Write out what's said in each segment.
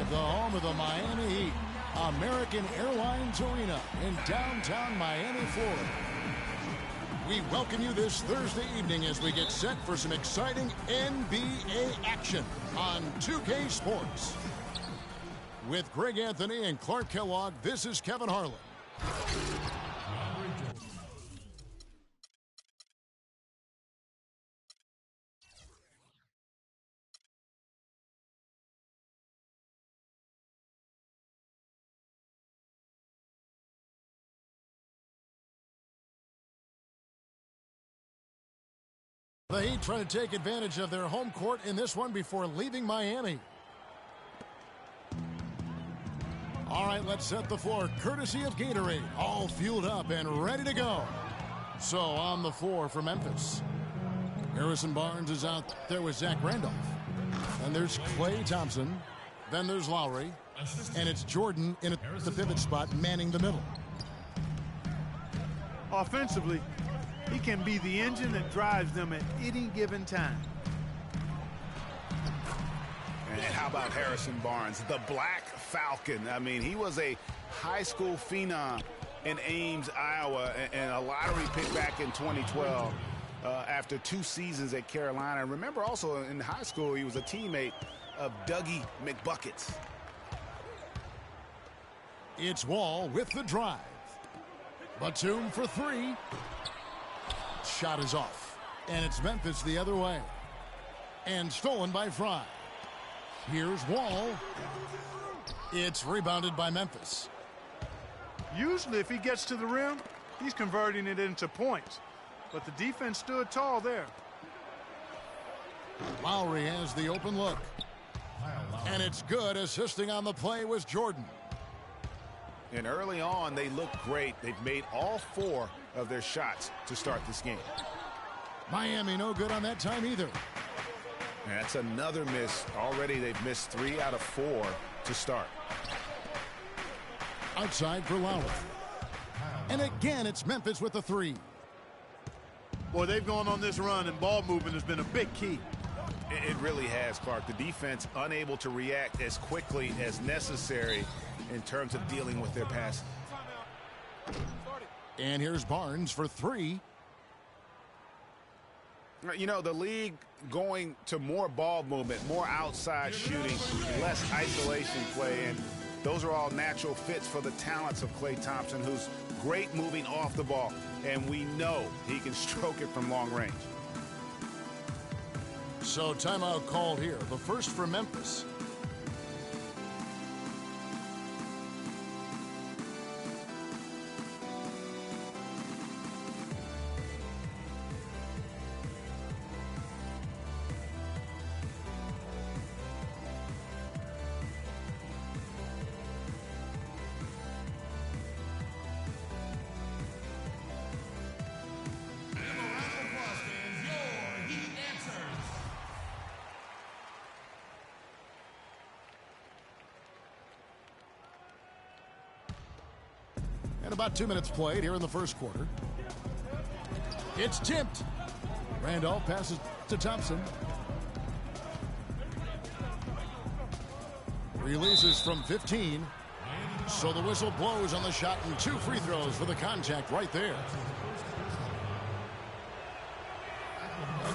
the home of the Miami Heat, American Airlines Arena in downtown Miami, Florida. We welcome you this Thursday evening as we get set for some exciting NBA action on 2K Sports. With Greg Anthony and Clark Kellogg, this is Kevin Harlan. The Heat trying to take advantage of their home court in this one before leaving Miami. All right, let's set the floor courtesy of Gatorade. All fueled up and ready to go. So on the floor for Memphis, Harrison Barnes is out there with Zach Randolph. And there's Klay Thompson. Then there's Lowry. And it's Jordan in the pivot spot manning the middle. Offensively, he can be the engine that drives them at any given time. And how about Harrison Barnes, the Black Falcon? I mean, he was a high school phenom in Ames, Iowa, and a lottery pick back in 2012 after 2 seasons at Carolina. And remember also in high school, he was a teammate of Dougie McBuckets. It's Wall with the drive. Batum for 3. Shot is off. And it's Memphis the other way. And stolen by Fry. Here's Wall. It's rebounded by Memphis. Usually if he gets to the rim, he's converting it into points. But the defense stood tall there. Lowry has the open look. And it's good. Assisting on the play was Jordan. And early on, they looked great. They've made all 4 of their shots to start this game. Miami no good on that time either. And that's another miss. Already they've missed 3 out of 4 to start. Outside for Lowry. And again, it's Memphis with the 3. Boy, they've gone on this run, and ball movement has been a big key. It really has, Clark. The defense unable to react as quickly as necessary in terms of dealing with their passing. And here's Barnes for 3. You know, the league going to more ball movement, more outside shooting, less isolation play, and those are all natural fits for the talents of Klay Thompson, who's great moving off the ball, and we know he can stroke it from long range. So timeout called here. The first for Memphis. And about 2 minutes played here in the first quarter. It's tipped. Randolph passes to Thompson. Releases from 15. So the whistle blows on the shot and 2 free throws for the contact right there.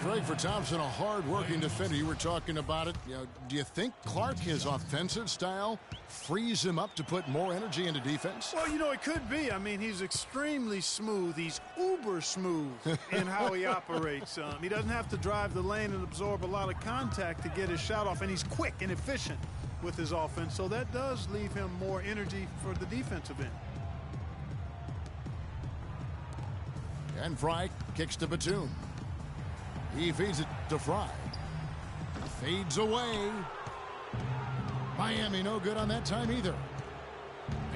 Greg, for Thompson, a hard-working defender. You were talking about it. You know, do you think, Clark, his offensive style frees him up to put more energy into defense? Well, you know, it could be. I mean, he's extremely smooth. He's uber smooth in how he operates. He doesn't have to drive the lane and absorb a lot of contact to get his shot off, and he's quick and efficient with his offense. So that does leave him more energy for the defensive end. And Fry kicks to Batum. He feeds it to Fry. Fades away. Miami no good on that time either.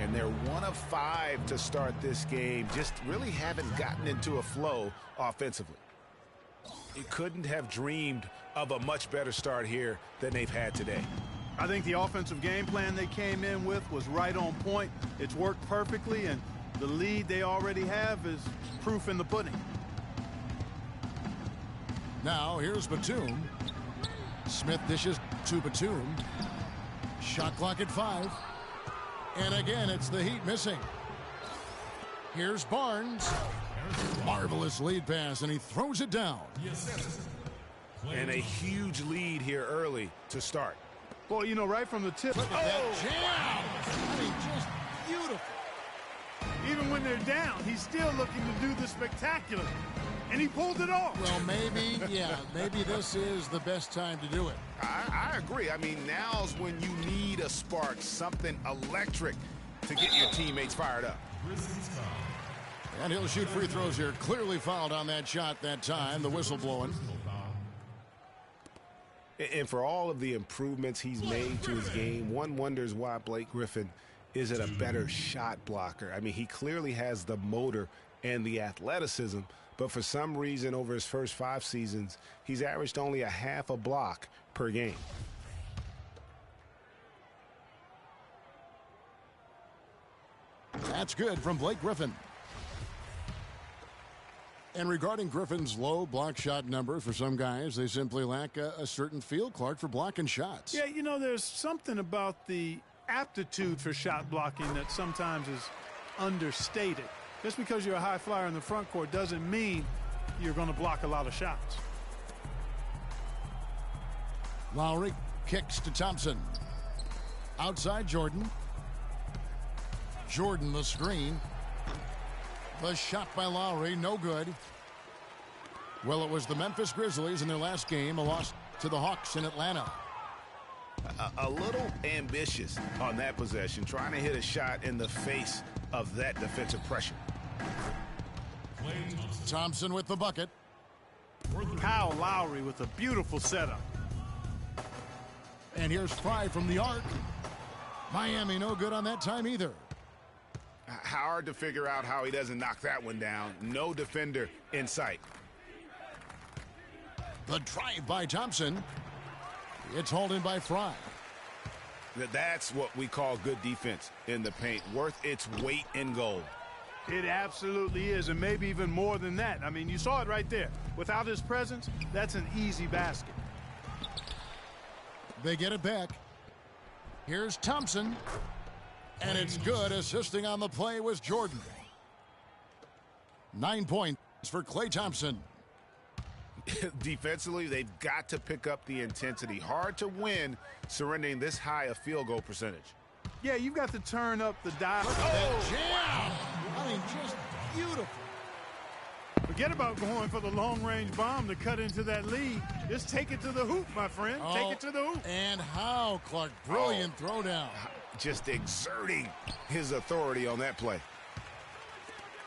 And they're 1 of 5 to start this game. Just really haven't gotten into a flow offensively. You couldn't have dreamed of a much better start here than they've had today. I think the offensive game plan they came in with was right on point. It's worked perfectly, and the lead they already have is proof in the pudding. Now here's Batum. Smith dishes to Batum. Shot clock at 5. And again, it's the Heat missing. Here's Barnes. Marvelous lead pass, and he throws it down. And a huge lead here early to start. Boy, you know, right from the tip. Look at that jam. I mean, just beautiful. Even when they're down, he's still looking to do the spectacular. And he pulled it off. Well, maybe, maybe this is the best time to do it. I agree. I mean, now's when you need a spark, something electric to get your teammates fired up. And he'll shoot free throws here. Clearly fouled on that shot that time. The whistle blowing. And for all of the improvements he's made to his game, one wonders why Blake Griffin isn't a better shot blocker. I mean, he clearly has the motor and the athleticism, but for some reason over his first 5 seasons, he's averaged only a half a block per game. That's good from Blake Griffin. And regarding Griffin's low block shot number, for some guys, they simply lack a certain feel, Clark, for blocking shots. Yeah, you know, there's something about the aptitude for shot blocking that sometimes is understated. Just because you're a high flyer in the front court doesn't mean you're going to block a lot of shots. Lowry kicks to Thompson. Outside Jordan. Jordan the screen. The shot by Lowry, no good. Well, it was the Memphis Grizzlies in their last game, a loss to the Hawks in Atlanta. A little ambitious on that possession, trying to hit a shot in the face of that defensive pressure. Thompson with the bucket. Kyle Lowry with a beautiful setup. And here's Fry from the arc. Miami no good on that time either. Hard to figure out how he doesn't knock that one down. No defender in sight. The drive by Thompson. It's hauled in by Fry. That's what we call good defense in the paint. Worth its weight in gold. It absolutely is, and maybe even more than that. I mean, you saw it right there. Without his presence, that's an easy basket. They get it back. Here's Thompson. And it's good. Assisting on the play was Jordan. 9 points for Klay Thompson. Defensively, they've got to pick up the intensity. Hard to win surrendering this high a field goal percentage. Yeah, you've got to turn up the dial. Oh, jam! I mean, just beautiful. Forget about going for the long-range bomb to cut into that lead. Just take it to the hoop, my friend. Take it to the hoop. And how, Clark? Brilliant throwdown. Just exerting his authority on that play.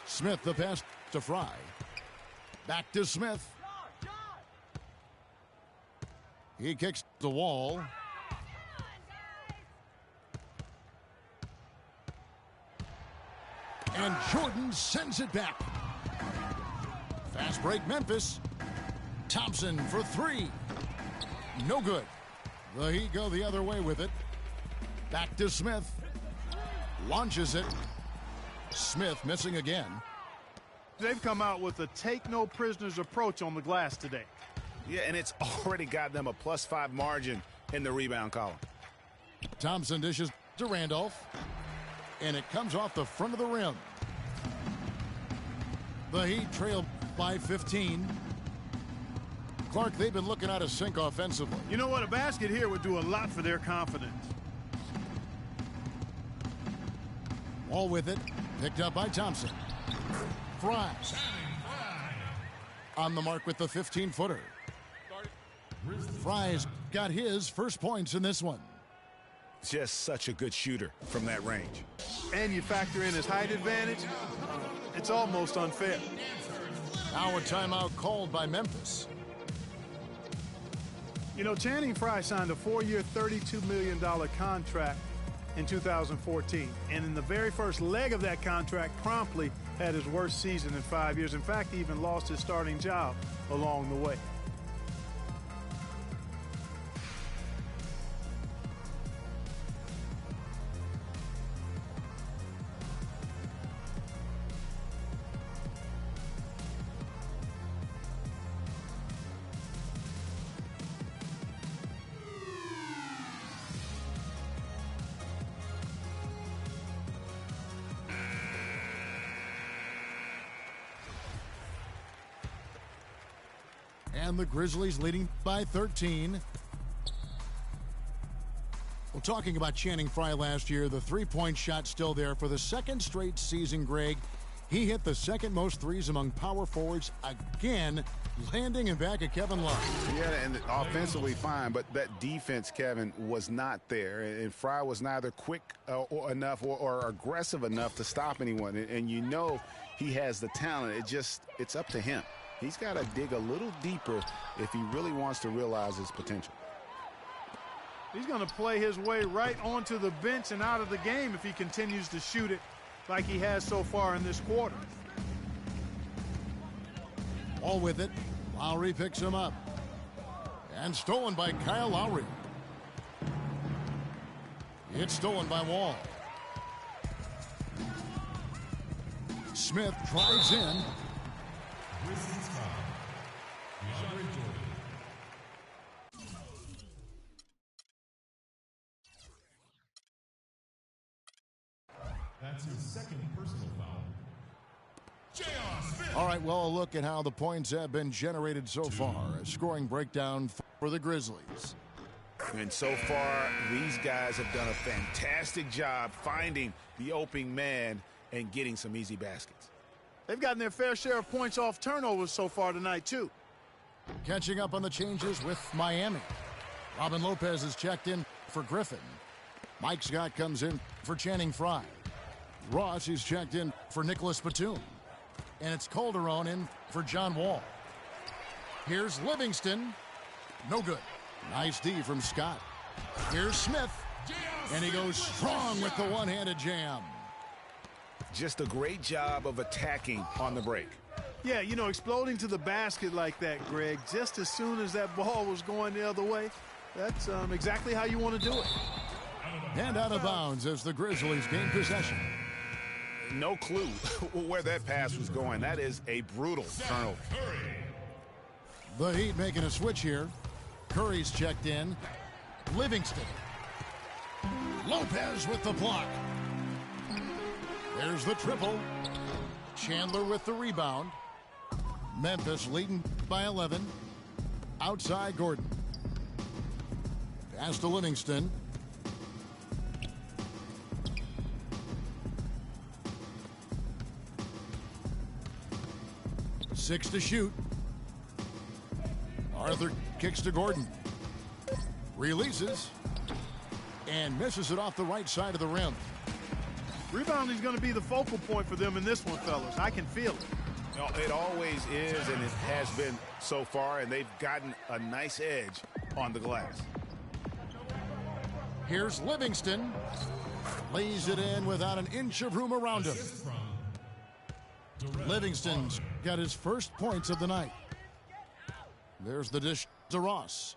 Smith the pass to Fry. Back to Smith. He kicks the wall. And Jordan sends it back. Fast break Memphis. Thompson for 3. No good. The Heat go the other way with it. Back to Smith. Launches it. Smith missing again. They've come out with a take-no-prisoners approach on the glass today. Yeah, and it's already got them a +5 margin in the rebound column. Thompson dishes to Randolph. And it comes off the front of the rim. The Heat trail by 15. Clark, they've been looking out of sync offensively. You know what? A basket here would do a lot for their confidence. All with it. Picked up by Thompson. Fry. On the mark with the 15-footer. Fry's got his first points in this one. Just such a good shooter from that range. And you factor in his height advantage, it's almost unfair. Now a timeout called by Memphis. You know, Channing Frye signed a 4-year, $32 million contract in 2014. And in the very first leg of that contract, promptly had his worst season in 5 years. In fact, he even lost his starting job along the way. And the Grizzlies leading by 13. Well, talking about Channing Frye last year, the three-point shot still there for the second straight season, Greg. He hit the second most threes among power forwards again, landing in back of Kevin Love. Yeah, and offensively fine, but that defense, Kevin, was not there. And Frye was neither quick enough or aggressive enough to stop anyone. And you know he has the talent. It's up to him. He's got to dig a little deeper if he really wants to realize his potential. He's going to play his way right onto the bench and out of the game if he continues to shoot it like he has so far in this quarter. All with it. Lowry picks him up. And stolen by Kyle Lowry. It's stolen by Wall. Smith drives in. That's his second personal foul. All right, well, a look at how the points have been generated so far. A scoring breakdown for the Grizzlies. And so far, these guys have done a fantastic job finding the opening man and getting some easy baskets. They've gotten their fair share of points off turnovers so far tonight, too. Catching up on the changes with Miami. Robin Lopez is checked in for Griffin. Mike Scott comes in for Channing Frye. Ross is checked in for Nicholas Batum. And it's Calderon in for John Wall. Here's Livingston. No good. Nice D from Scott. Here's Smith. And he goes strong with the one-handed jam. Just a great job of attacking on the break. Yeah, you know, exploding to the basket like that, Greg, just as soon as that ball was going the other way, that's exactly how you want to do it. And out of bounds as the Grizzlies gain possession. No clue where that pass was going. That is a brutal turnover. The Heat making a switch here. Curry's checked in. Livingston. Lopez with the block. There's the triple. Chandler with the rebound. Memphis leading by 11. Outside Gordon. Pass to Livingston. Six to shoot. Arthur kicks to Gordon. Releases. And misses it off the right side of the rim. Rebounding is going to be the focal point for them in this one, fellas. I can feel it. No, it always is, and it has been so far, and they've gotten a nice edge on the glass. Here's Livingston. Lays it in without an inch of room around him. Livingston's got his first points of the night. There's the dish to Ross.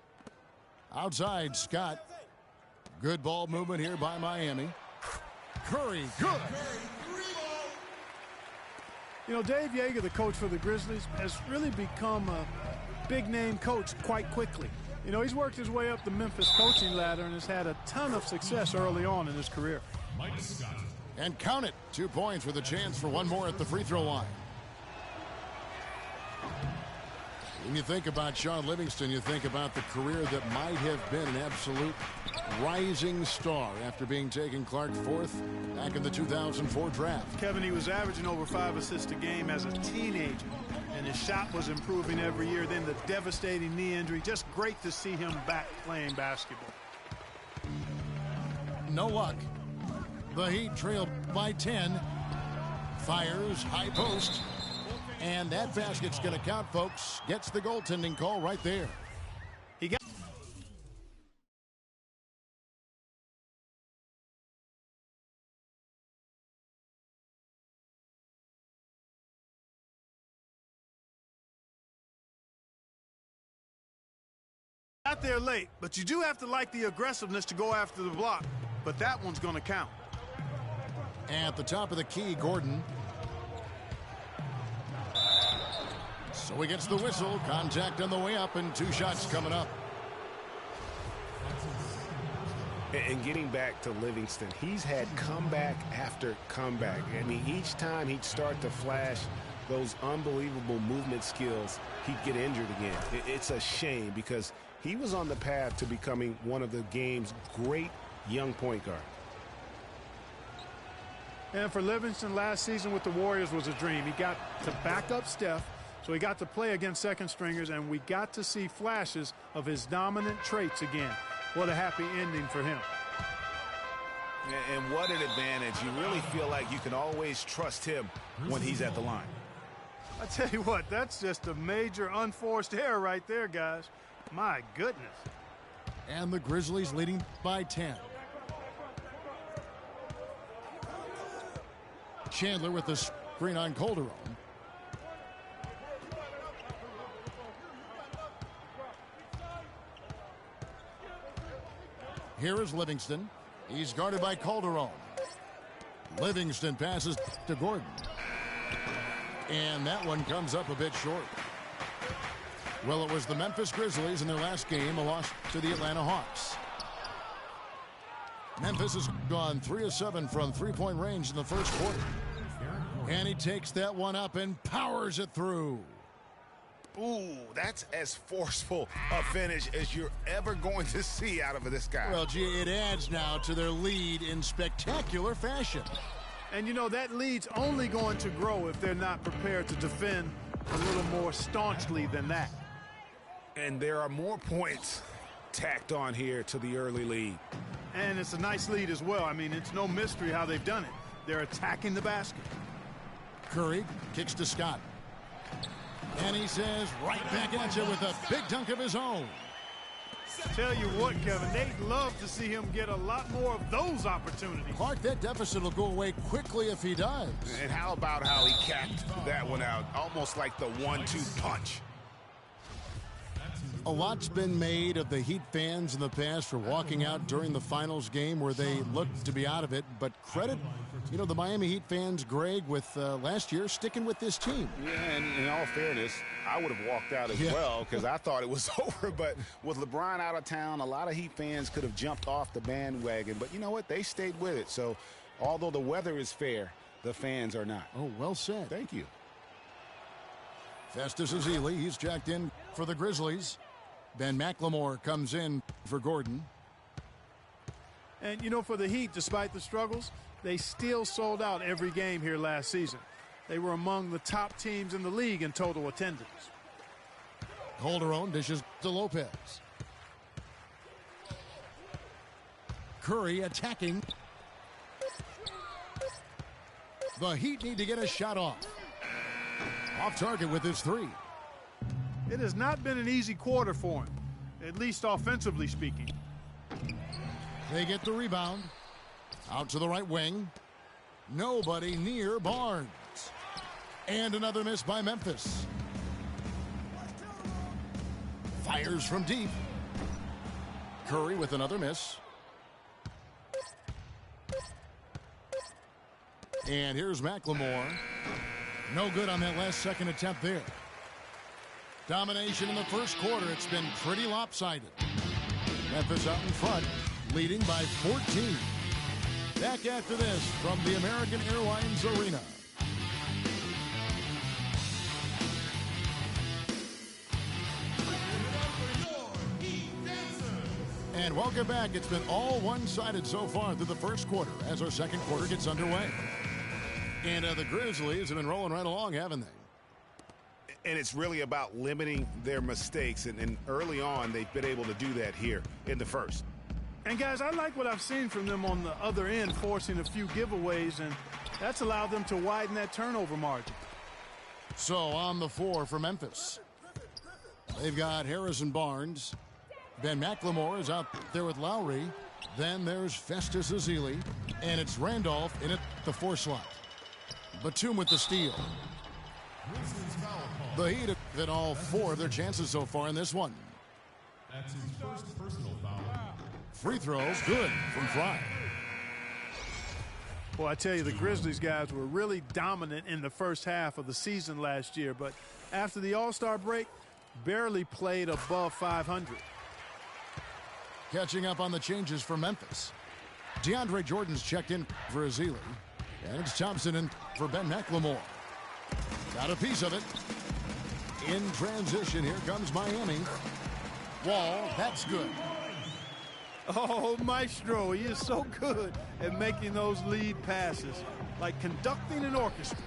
Outside, Scott. Good ball movement here by Miami. Curry, good. You know, Dave Yeager, the coach for the Grizzlies, has really become a big-name coach quite quickly. You know, he's worked his way up the Memphis coaching ladder and has had a ton of success early on in his career. And count it. 2 points with a chance for one more at the free throw line. When you think about Sean Livingston, you think about the career that might have been an absolute rising star after being taken Clark fourth back in the 2004 draft. Kevin, he was averaging over 5 assists a game as a teenager, and his shot was improving every year. Then the devastating knee injury. Just great to see him back playing basketball. No luck. The Heat trail by 10. Fires, high post. And that basket's going to count, folks. Gets the goaltending call right there. He got there late, but you do have to like the aggressiveness to go after the block. But that one's going to count. At the top of the key, Gordon. So he gets the whistle. Contact on the way up, and 2 shots coming up. And getting back to Livingston, he's had comeback after comeback. I mean, each time he'd start to flash those unbelievable movement skills, he'd get injured again. It's a shame because he was on the path to becoming one of the game's great young point guards. And for Livingston, last season with the Warriors was a dream. He got to back up Steph, so he got to play against second stringers, and we got to see flashes of his dominant traits again. What a happy ending for him. And what an advantage. You really feel like you can always trust him when he's at the line. I tell you what, that's just a major unforced error right there, guys. My goodness. And the Grizzlies leading by 10. Chandler with the screen on Calderon. Here is Livingston. He's guarded by Calderon. Livingston passes to Gordon. And that one comes up a bit short. Well, it was the Memphis Grizzlies in their last game, a loss to the Atlanta Hawks. Memphis has gone 3 of 7 from three-point range in the first quarter. And he takes that one up and powers it through. Ooh, that's as forceful a finish as you're ever going to see out of this guy. Well, gee, it adds now to their lead in spectacular fashion. And, you know, that lead's only going to grow if they're not prepared to defend a little more staunchly than that. And there are more points tacked on here to the early lead. And it's a nice lead as well. I mean, it's no mystery how they've done it. They're attacking the basket. Curry kicks to Scott. And he says right back at you with a big dunk of his own. Tell you what, Kevin, they'd love to see him get a lot more of those opportunities. Clark, that deficit will go away quickly if he does. And how about how he capped that one out, almost like the 1-2 punch. A lot's been made of the Heat fans in the past for walking out during the finals game where they looked to be out of it. But credit, you know, the Miami Heat fans, Greg, with last year sticking with this team. Yeah, and in all fairness, I would have walked out as well because I thought it was over. But with LeBron out of town, a lot of Heat fans could have jumped off the bandwagon. But you know what? They stayed with it. So although the weather is fair, the fans are not. Oh, well said. Thank you. Festus Ezeli, he's jacked in for the Grizzlies. Ben McLemore comes in for Gordon. And, you know, for the Heat, despite the struggles, they still sold out every game here last season. They were among the top teams in the league in total attendance. Calderon dishes to Lopez. Curry attacking. The Heat need to get a shot off. Off target with his three. It has not been an easy quarter for him, at least offensively speaking. They get the rebound. Out to the right wing. Nobody near Barnes. And another miss by Memphis. Fires from deep. Curry with another miss. And here's McLemore. No good on that last second attempt there. Domination in the first quarter. It's been pretty lopsided. Memphis out in front, leading by 14. Back after this from the American Airlines Arena. And welcome back. It's been all one-sided so far through the first quarter as our second quarter gets underway. And the Grizzlies have been rolling right along, haven't they? And it's really about limiting their mistakes. And early on, they've been able to do that here in the first. And, guys, I like what I've seen from them on the other end, forcing a few giveaways, and that's allowed them to widen that turnover margin. So on the floor for Memphis, they've got Harrison Barnes. Ben McLemore is out there with Lowry. Then there's Festus Ezeli, and it's Randolph in at the 4 slot. Batum with the steal. The Heat have hit all 4 of their chances so far in this one. That's his first personal foul. Free throws, good from Fry. Well, I tell you, the Grizzlies guys were really dominant in the first half of the season last year, but after the All-Star break, barely played above 500. Catching up on the changes for Memphis. DeAndre Jordan's checked in for Ezeli. And it's Thompson in for Ben McLemore. Got a piece of it. In transition, here comes Miami. Wall, that's good. Oh, Maestro, he is so good at making those lead passes, like conducting an orchestra.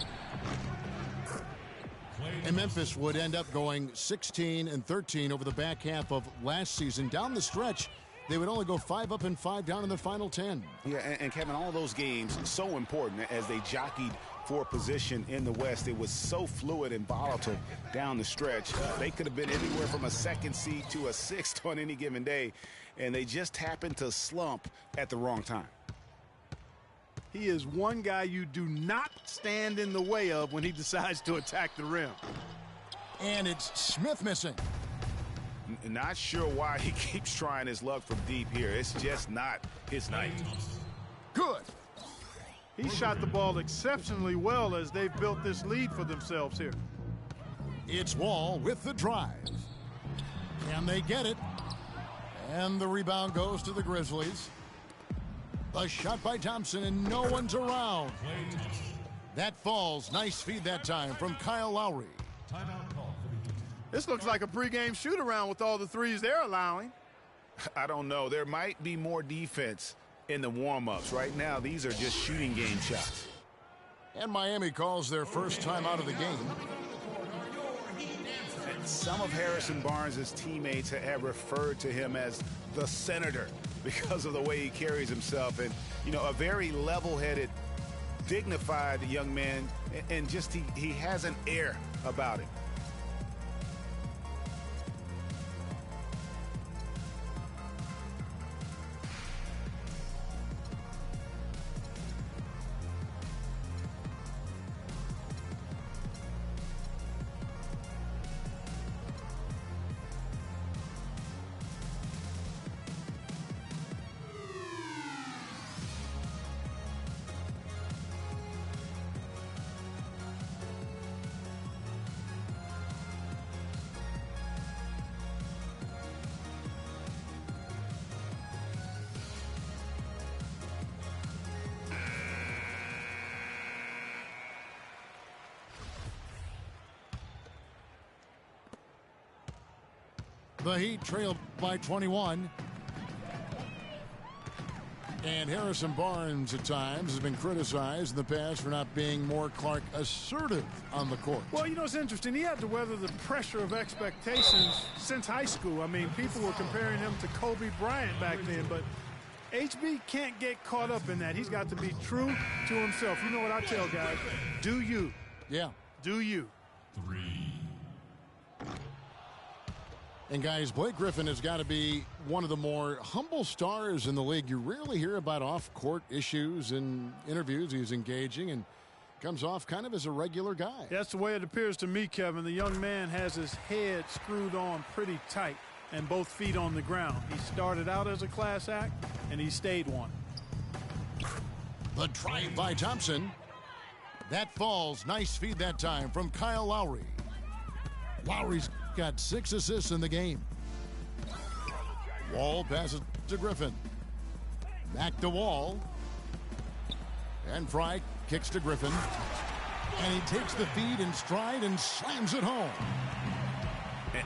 And Memphis would end up going 16-13 over the back half of last season. Down the stretch, they would only go 5 up and 5 down in the final 10. Yeah, and Kevin, all those games so important as they jockeyed for position in the West. It was so fluid and volatile down the stretch. They could have been anywhere from a 2nd seed to a 6th on any given day, and they just happened to slump at the wrong time. He is one guy you do not stand in the way of when he decides to attack the rim. And it's Smith missing. Not sure why he keeps trying his luck from deep here. It's just not his night. Good. He shot the ball exceptionally well as they've built this lead for themselves here. It's Wall with the drive. Can they get it? And the rebound goes to the Grizzlies. A shot by Thompson, and no one's around. That falls. Nice feed that time from Kyle Lowry. This looks like a pregame shoot-around with all the threes they're allowing. I don't know. There might be more defense in the warm-ups. Right now, these are just shooting game shots. And Miami calls their first time out of the game. Some of Harrison Barnes' teammates have referred to him as the senator because of the way he carries himself. And, you know, a very level-headed, dignified young man, and just he has an air about him. The Heat trail by 21. And Harrison Barnes at times has been criticized in the past for not being more Clark assertive on the court. Well, you know, it's interesting. He had to weather the pressure of expectations since high school. I mean, people were comparing him to Kobe Bryant back then, but HB can't get caught up in that. He's got to be true to himself. You know what I tell guys? Do you. Yeah. Do you. 3. And guys, Blake Griffin has got to be one of the more humble stars in the league. You rarely hear about off-court issues in interviews. He's engaging and comes off kind of as a regular guy. That's the way it appears to me, Kevin. The young man has his head screwed on pretty tight and both feet on the ground. He started out as a class act, and he stayed one. The drive by Thompson. That falls. Nice feed that time from Kyle Lowry. Lowry's got 6 assists in the game. Wall passes to Griffin. Back to Wall. And Fry kicks to Griffin. And he takes the feed in stride and slams it home.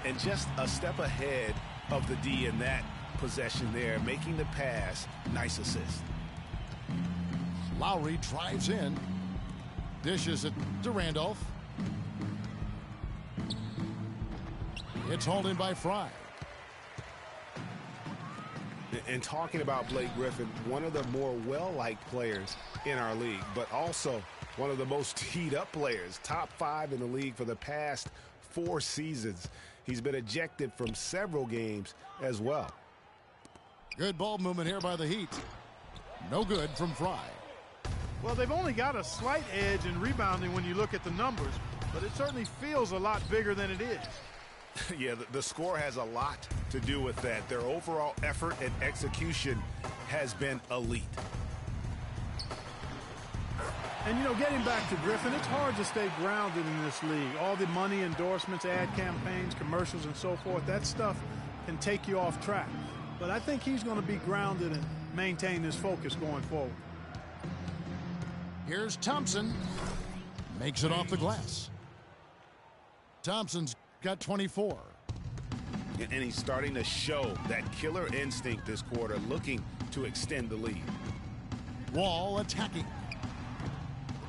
And just a step ahead of the D in that possession there, making the pass. Nice assist. Lowry drives in. Dishes it to Randolph. It's hauled in by Fry. And talking about Blake Griffin, one of the more well-liked players in our league, but also one of the most teed-up players, top 5 in the league for the past 4 seasons. He's been ejected from several games as well. Good ball movement here by the Heat. No good from Fry. Well, they've only got a slight edge in rebounding when you look at the numbers, but it certainly feels a lot bigger than it is. Yeah, the score has a lot to do with that. Their overall effort and execution has been elite. And, you know, getting back to Griffin, it's hard to stay grounded in this league. All the money, endorsements, ad campaigns, commercials, and so forth, that stuff can take you off track. But I think he's going to be grounded and maintain his focus going forward. Here's Thompson. Makes it off the glass. Thompson's got 24. And he's starting to show that killer instinct this quarter, looking to extend the lead. Wall attacking.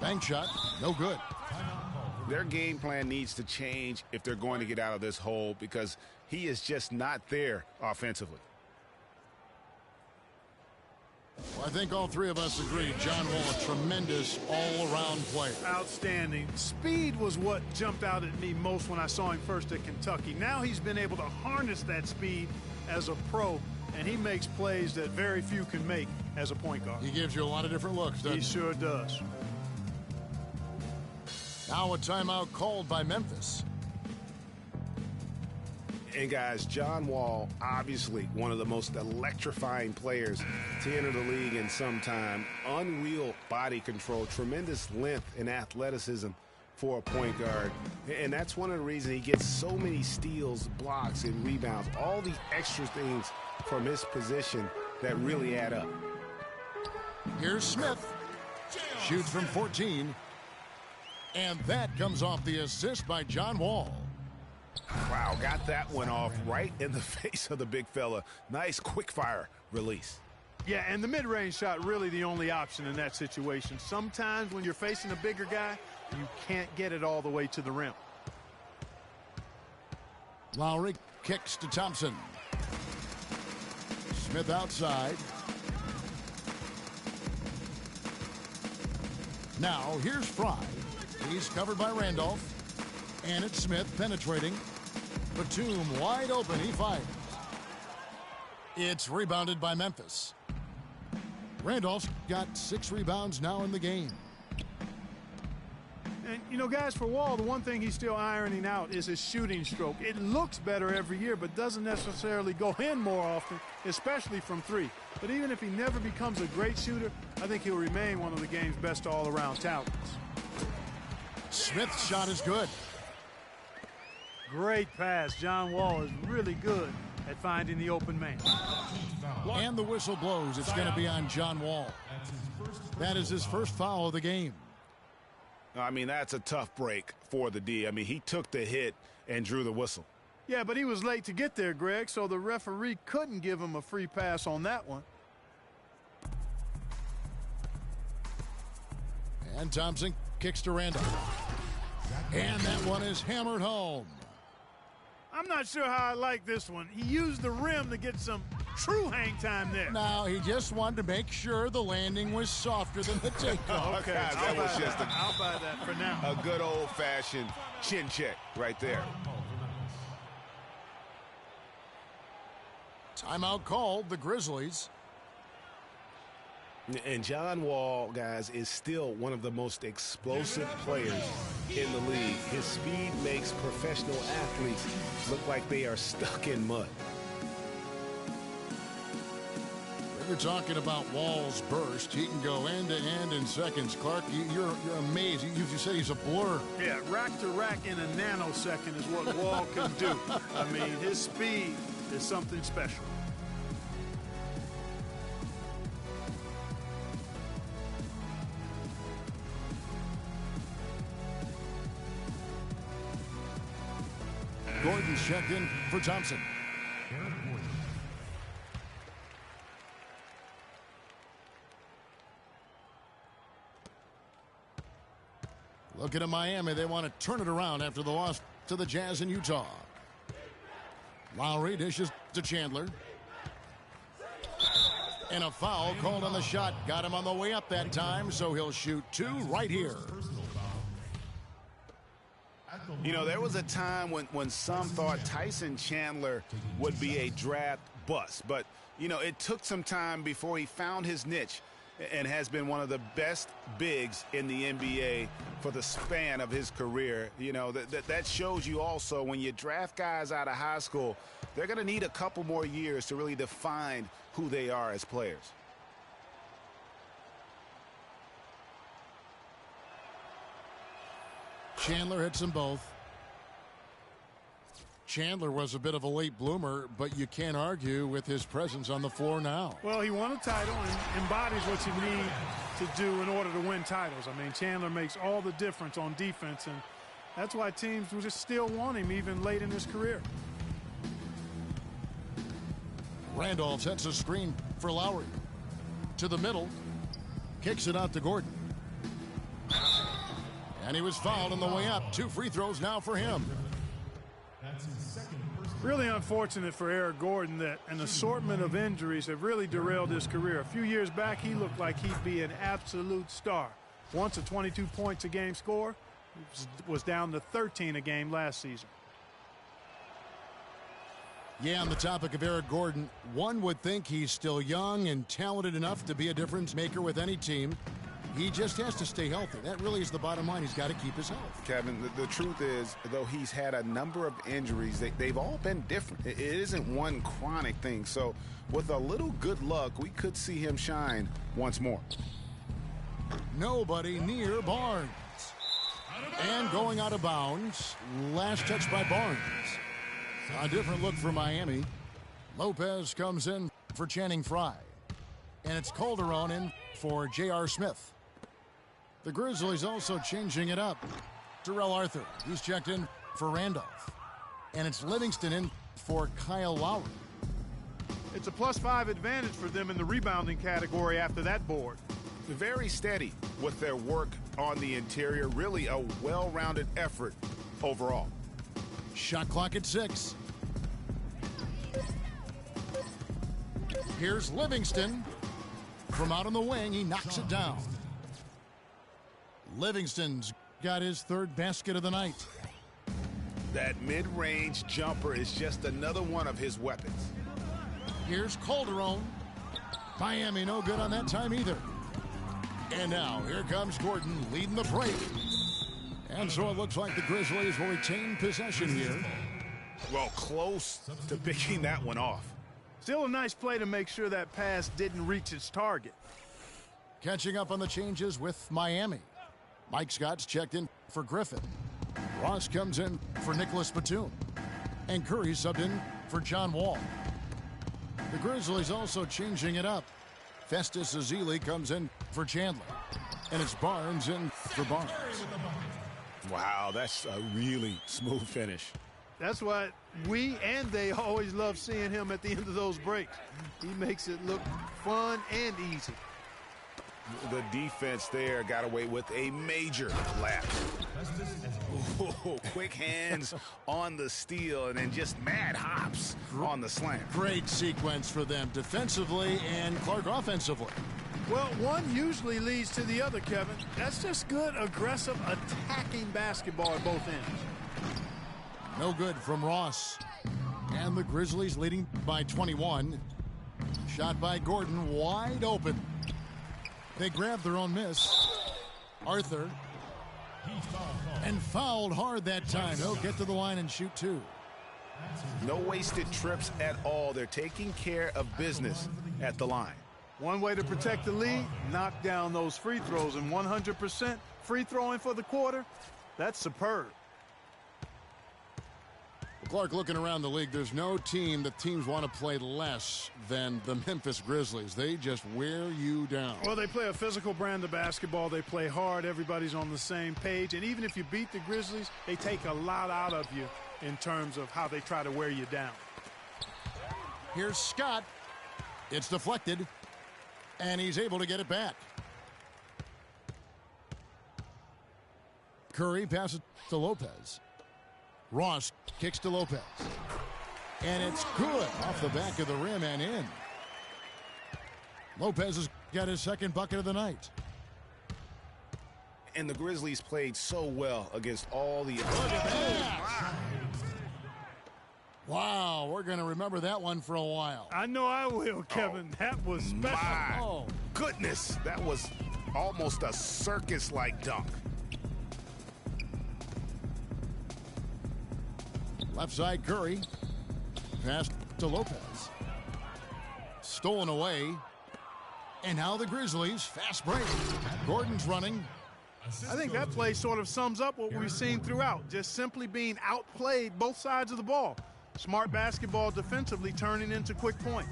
Bank shot, no good. Their game plan needs to change if they're going to get out of this hole, because he is just not there offensively. Well, I think all three of us agree John Wall a tremendous all-around player. Outstanding. Speed was what jumped out at me most when I saw him first at Kentucky. Now he's been able to harness that speed as a pro, and he makes plays that very few can make as a point guard. He gives you a lot of different looks, doesn't he? He sure does. Now a timeout called by Memphis. And guys, John Wall, obviously one of the most electrifying players to enter the league in some time. Unreal body control, tremendous length and athleticism for a point guard. And that's one of the reasons he gets so many steals, blocks, and rebounds. All the extra things from his position that really add up. Here's Smith. Shoots from 14. And that comes off the assist by John Wall. Wow, got that one off right in the face of the big fella. Nice quick fire release. Yeah, and the mid-range shot really the only option in that situation. Sometimes when you're facing a bigger guy, you can't get it all the way to the rim. Lowry kicks to Thompson. Smith outside. Now here's Fry. He's covered by Randolph. And it's Smith penetrating. Batum wide open. He fires. It's rebounded by Memphis. Randolph's got 6 rebounds now in the game. And, you know, guys, for Wall, the one thing he's still ironing out is his shooting stroke. It looks better every year, but doesn't necessarily go in more often, especially from 3. But even if he never becomes a great shooter, I think he'll remain one of the game's best all-around talents. Smith's shot is good. Great pass. John Wall is really good at finding the open man. And the whistle blows. It's going to be on John Wall. That is his first foul of the game. I mean, that's a tough break for the D. I mean, he took the hit and drew the whistle. Yeah, but he was late to get there, Greg, so the referee couldn't give him a free pass on that one. And Thompson kicks to Randolph. And that one is hammered home. I'm not sure how I like this one. He used the rim to get some true hang time there. Now, he just wanted to make sure the landing was softer than the takeoff. Okay, Guys, that was just I'll buy that for now. a good old-fashioned chin check right there. Timeout called, the Grizzlies. And John Wall, guys, is still one of the most explosive players in the league. His speed makes professional athletes look like they are stuck in mud. We're talking about Wall's burst. He can go end to end in seconds. Clark, you're amazed. You say he's a blur. Yeah, rack to rack in a nanosecond is what Wall can do. I mean, his speed is something special. Gordon's checked in for Thompson. Looking at Miami, they want to turn it around after the loss to the Jazz in Utah. Lowry dishes to Chandler. And a foul called on the shot. Got him on the way up that time, so he'll shoot 2 right here. You know, there was a time when some thought Tyson Chandler would be a draft bust. But, you know, it took some time before he found his niche and has been one of the best bigs in the NBA for the span of his career. You know, that shows you also when you draft guys out of high school, they're going to need a couple more years to really define who they are as players. Chandler hits them both. Chandler was a bit of a late bloomer, but you can't argue with his presence on the floor now. Well, he won a title and embodies what you need to do in order to win titles. I mean, Chandler makes all the difference on defense, and That's why teams will just still want him even late in his career. Randolph sets a screen for Lowry. To the middle. Kicks it out to Gordon. And he was fouled on the way up. 2 free throws now for him. That's his second personal. Really unfortunate for Eric Gordon that an assortment of injuries have really derailed his career. A few years back, he looked like he'd be an absolute star. Once a 22 points a game scorer, was down to 13 a game last season. Yeah, on the topic of Eric Gordon, one would think he's still young and talented enough to be a difference maker with any team. He just has to stay healthy. That really is the bottom line. He's got to keep his health. Kevin, the truth is, though he's had a number of injuries, they've all been different. It isn't one chronic thing. So with a little good luck, we could see him shine once more. Nobody near Barnes. And going out of bounds. Last touch by Barnes. A different look for Miami. Lopez comes in for Channing Frye. And it's Calderon in for J.R. Smith. The Grizzlies also changing it up. Terrell Arthur, he's checked in for Randolph. And it's Livingston in for Kyle Lowry. It's a +5 advantage for them in the rebounding category after that board. Very steady with their work on the interior. Really a well-rounded effort overall. Shot clock at 6. Here's Livingston. From out on the wing, he knocks it down. Livingston's got his 3rd basket of the night. That mid-range jumper is just another one of his weapons. Here's Calderon. Miami no good on that time either. And now here comes Gordon leading the break. And so it looks like the Grizzlies will retain possession here. Well, close to picking that one off. Still a nice play to make sure that pass didn't reach its target. Catching up on the changes with Miami. Mike Scott's checked in for Griffin. Ross comes in for Nicholas Batum. And Curry subbed in for John Wall. The Grizzlies also changing it up. Festus Ezeli comes in for Chandler. And it's Barnes in for Barnes. Wow, that's a really smooth finish. That's why we and they always love seeing him at the end of those breaks. He makes it look fun and easy. The defense there got away with a major lapse. Oh, quick hands on the steal and then just mad hops on the slam. Great sequence for them defensively and Clark offensively. Well, one usually leads to the other, Kevin. That's just good, aggressive, attacking basketball at both ends. No good from Ross. And the Grizzlies leading by 21. Shot by Gordon, wide open. They grab their own miss. Arthur. And fouled hard that time. He'll get to the line and shoot 2. No wasted trips at all. They're taking care of business at the line. One way to protect the lead, knock down those free throws. And 100% free throwing for the quarter, that's superb. Clark, looking around the league, there's no team that teams want to play less than the Memphis Grizzlies. They just wear you down. Well, they play a physical brand of basketball. They play hard. Everybody's on the same page. And even if you beat the Grizzlies, they take a lot out of you in terms of how they try to wear you down. Here's Scott. It's deflected. And he's able to get it back. Curry passes to Lopez. Ross kicks to Lopez. And it's good off the back of the rim and in. Lopez has got his 2nd bucket of the night. And the Grizzlies played so well against all the... Look at that! Wow, we're going to remember that one for a while. I know I will, Kevin. That was special. My goodness, that was almost a circus-like dunk. Left side, Curry. Pass to Lopez. Stolen away. And now the Grizzlies. Fast break. Gordon's running. I think that play sort of sums up what we've seen throughout. Just simply being outplayed both sides of the ball. Smart basketball defensively turning into quick points.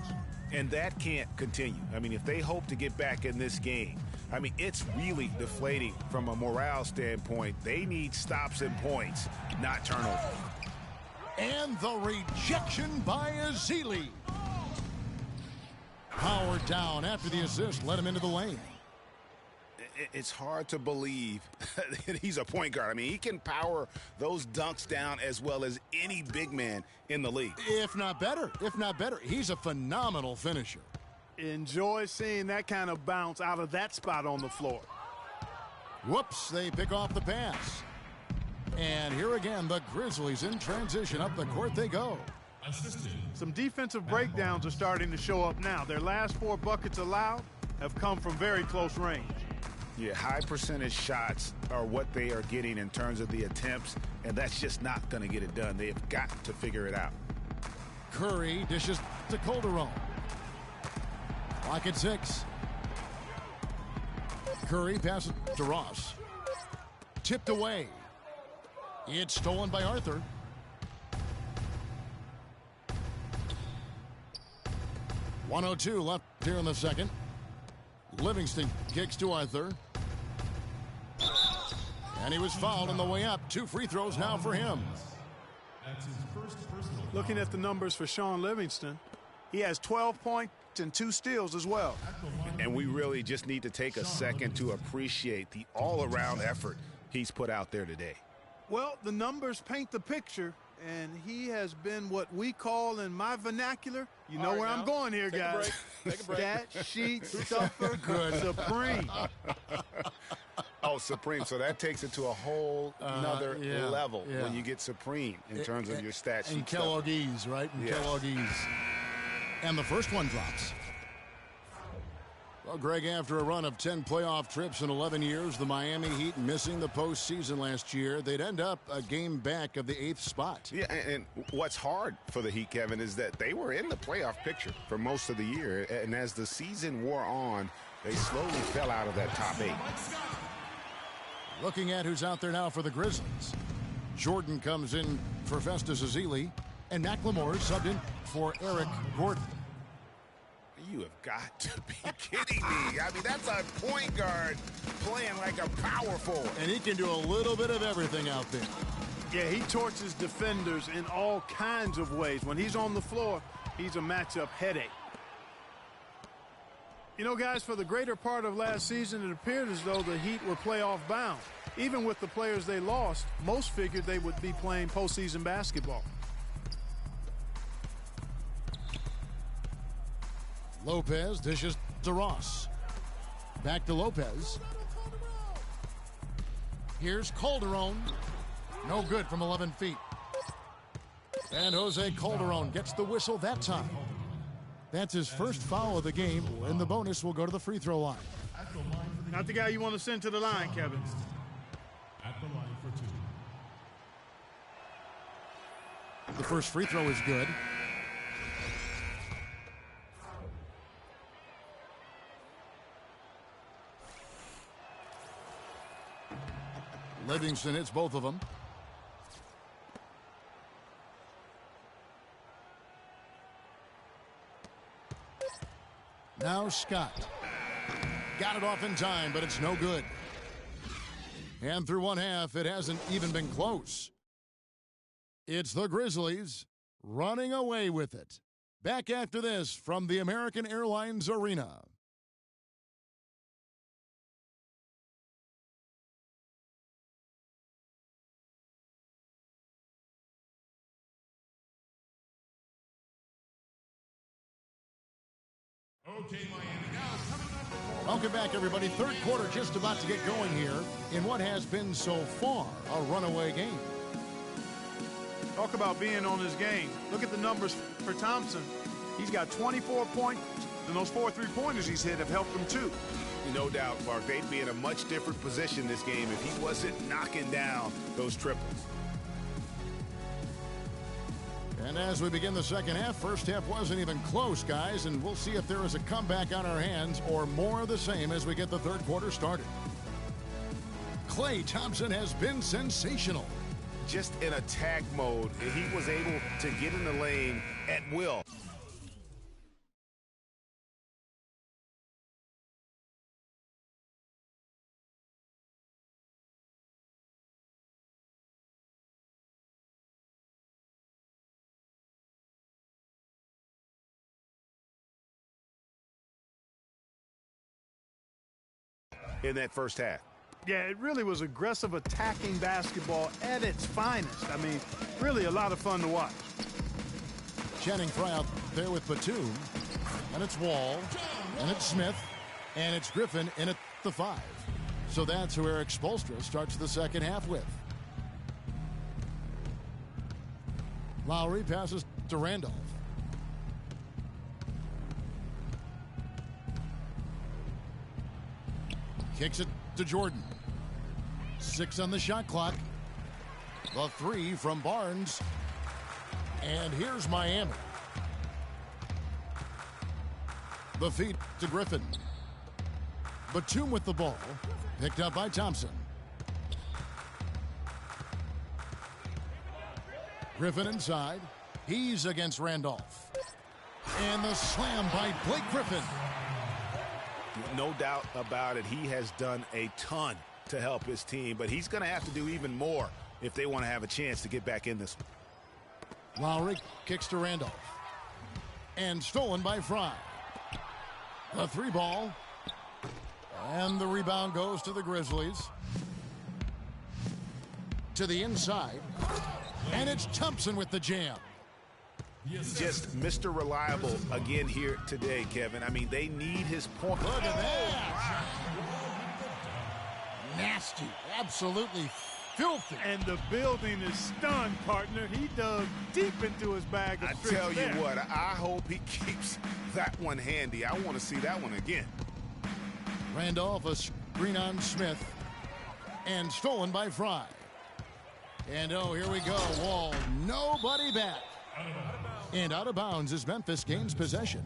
And that can't continue. I mean, if they hope to get back in this game, I mean, it's really deflating from a morale standpoint. They need stops and points, not turnovers. And the rejection by Ezeli. Powered down after the assist, let him into the lane. It's hard to believe that he's a point guard. I mean, he can power those dunks down as well as any big man in the league. If not better, he's a phenomenal finisher. Enjoy seeing that kind of bounce out of that spot on the floor. Whoops, they pick off the pass. And here again, the Grizzlies in transition. Up the court they go. Some defensive breakdowns are starting to show up now. Their last 4 buckets allowed have come from very close range. Yeah, high percentage shots are what they are getting in terms of the attempts, and that's just not going to get it done. They have got to figure it out. Curry dishes to Calderon. Clock at 6. Curry passes to Ross. Tipped away. It's stolen by Arthur. .102 left here in the second. Livingston kicks to Arthur. And he was fouled on the way up. 2 free throws now for him. That's his first personal foul. Looking at the numbers for Sean Livingston, he has 12 points and 2 steals as well. And we really just need to take a second to appreciate the all-around effort he's put out there today. Well, the numbers paint the picture, and he has been what we call in my vernacular. You know where I'm going here, guys. Take a break. Stat sheet stuffer supreme. Oh, supreme. So that takes it to a whole another level when you get supreme in terms of your stat sheet. And Kellogg's, right? And Kellogg's. And the first one drops. Well, Greg, after a run of 10 playoff trips in 11 years, the Miami Heat missing the postseason last year, they'd end up a game back of the 8th spot. Yeah, and what's hard for the Heat, Kevin, is that they were in the playoff picture for most of the year, and as the season wore on, they slowly fell out of that top 8. Looking at who's out there now for the Grizzlies. Jordan comes in for Festus Ezeli, and McLemore subbed in for Eric Gordon. You have got to be kidding me. I mean, that's a point guard playing like a power forward. And he can do a little bit of everything out there. Yeah, he torches defenders in all kinds of ways. When he's on the floor, he's a matchup headache. You know, guys, for the greater part of last season, it appeared as though the Heat were playoff bound. Even with the players they lost, most figured they would be playing postseason basketball. Lopez dishes to Ross. Back to Lopez. Here's Calderon. No good from 11 feet. And Jose Calderon gets the whistle that time. That's his first foul of the game, and the bonus will go to the free throw line. Not the guy you want to send to the line, Kevin. At the line for 2. The first free throw is good. Livingston hits both of them. Now Scott. Got it off in time, but it's no good. And through one half, it hasn't even been close. It's the Grizzlies running away with it. Back after this from the American Airlines Arena. Okay, Miami. Now coming up. Welcome back, everybody. Third quarter just about to get going here in what has been so far a runaway game. Talk about being on his game. Look at the numbers for Thompson. He's got 24 points, and those 4 3-pointers he's hit have helped him too. No doubt, Mark. They'd be in a much different position this game if he wasn't knocking down those triples. And as we begin the second half, first half wasn't even close, guys, and we'll see if there is a comeback on our hands or more of the same as we get the third quarter started. Klay Thompson has been sensational. Just in attack mode, he was able to get in the lane at will. in that first half. Yeah, it really was aggressive attacking basketball at its finest. I mean, really a lot of fun to watch. Channing Frye out there with Batum. And it's Wall. And it's Smith. And it's Griffin in at the 5. So that's who Eric Spoelstra starts the second half with. Lowry passes to Randolph. Kicks it to Jordan. 6 on the shot clock. The 3 from Barnes. And here's Miami. The feed to Griffin. Batum with the ball. Picked up by Thompson. Griffin inside. He's against Randolph. And the slam by Blake Griffin. No doubt about it. He has done a ton to help his team, but he's going to have to do even more if they want to have a chance to get back in this one. Lowry kicks to Randolph. And stolen by Frye. The 3 ball. And the rebound goes to the Grizzlies. To the inside. And it's Thompson with the jam. Just Mr. Reliable again here today, Kevin. I mean, they need his point. Look at that. Nasty. Absolutely filthy. And the building is stunned, partner. He dug deep into his bag of tricks. I tell you what, I hope he keeps that one handy. I want to see that one again. Randolph, a screen on Smith. And stolen by Frye. And oh, here we go. Wall, nobody back. And out of bounds as Memphis gains possession.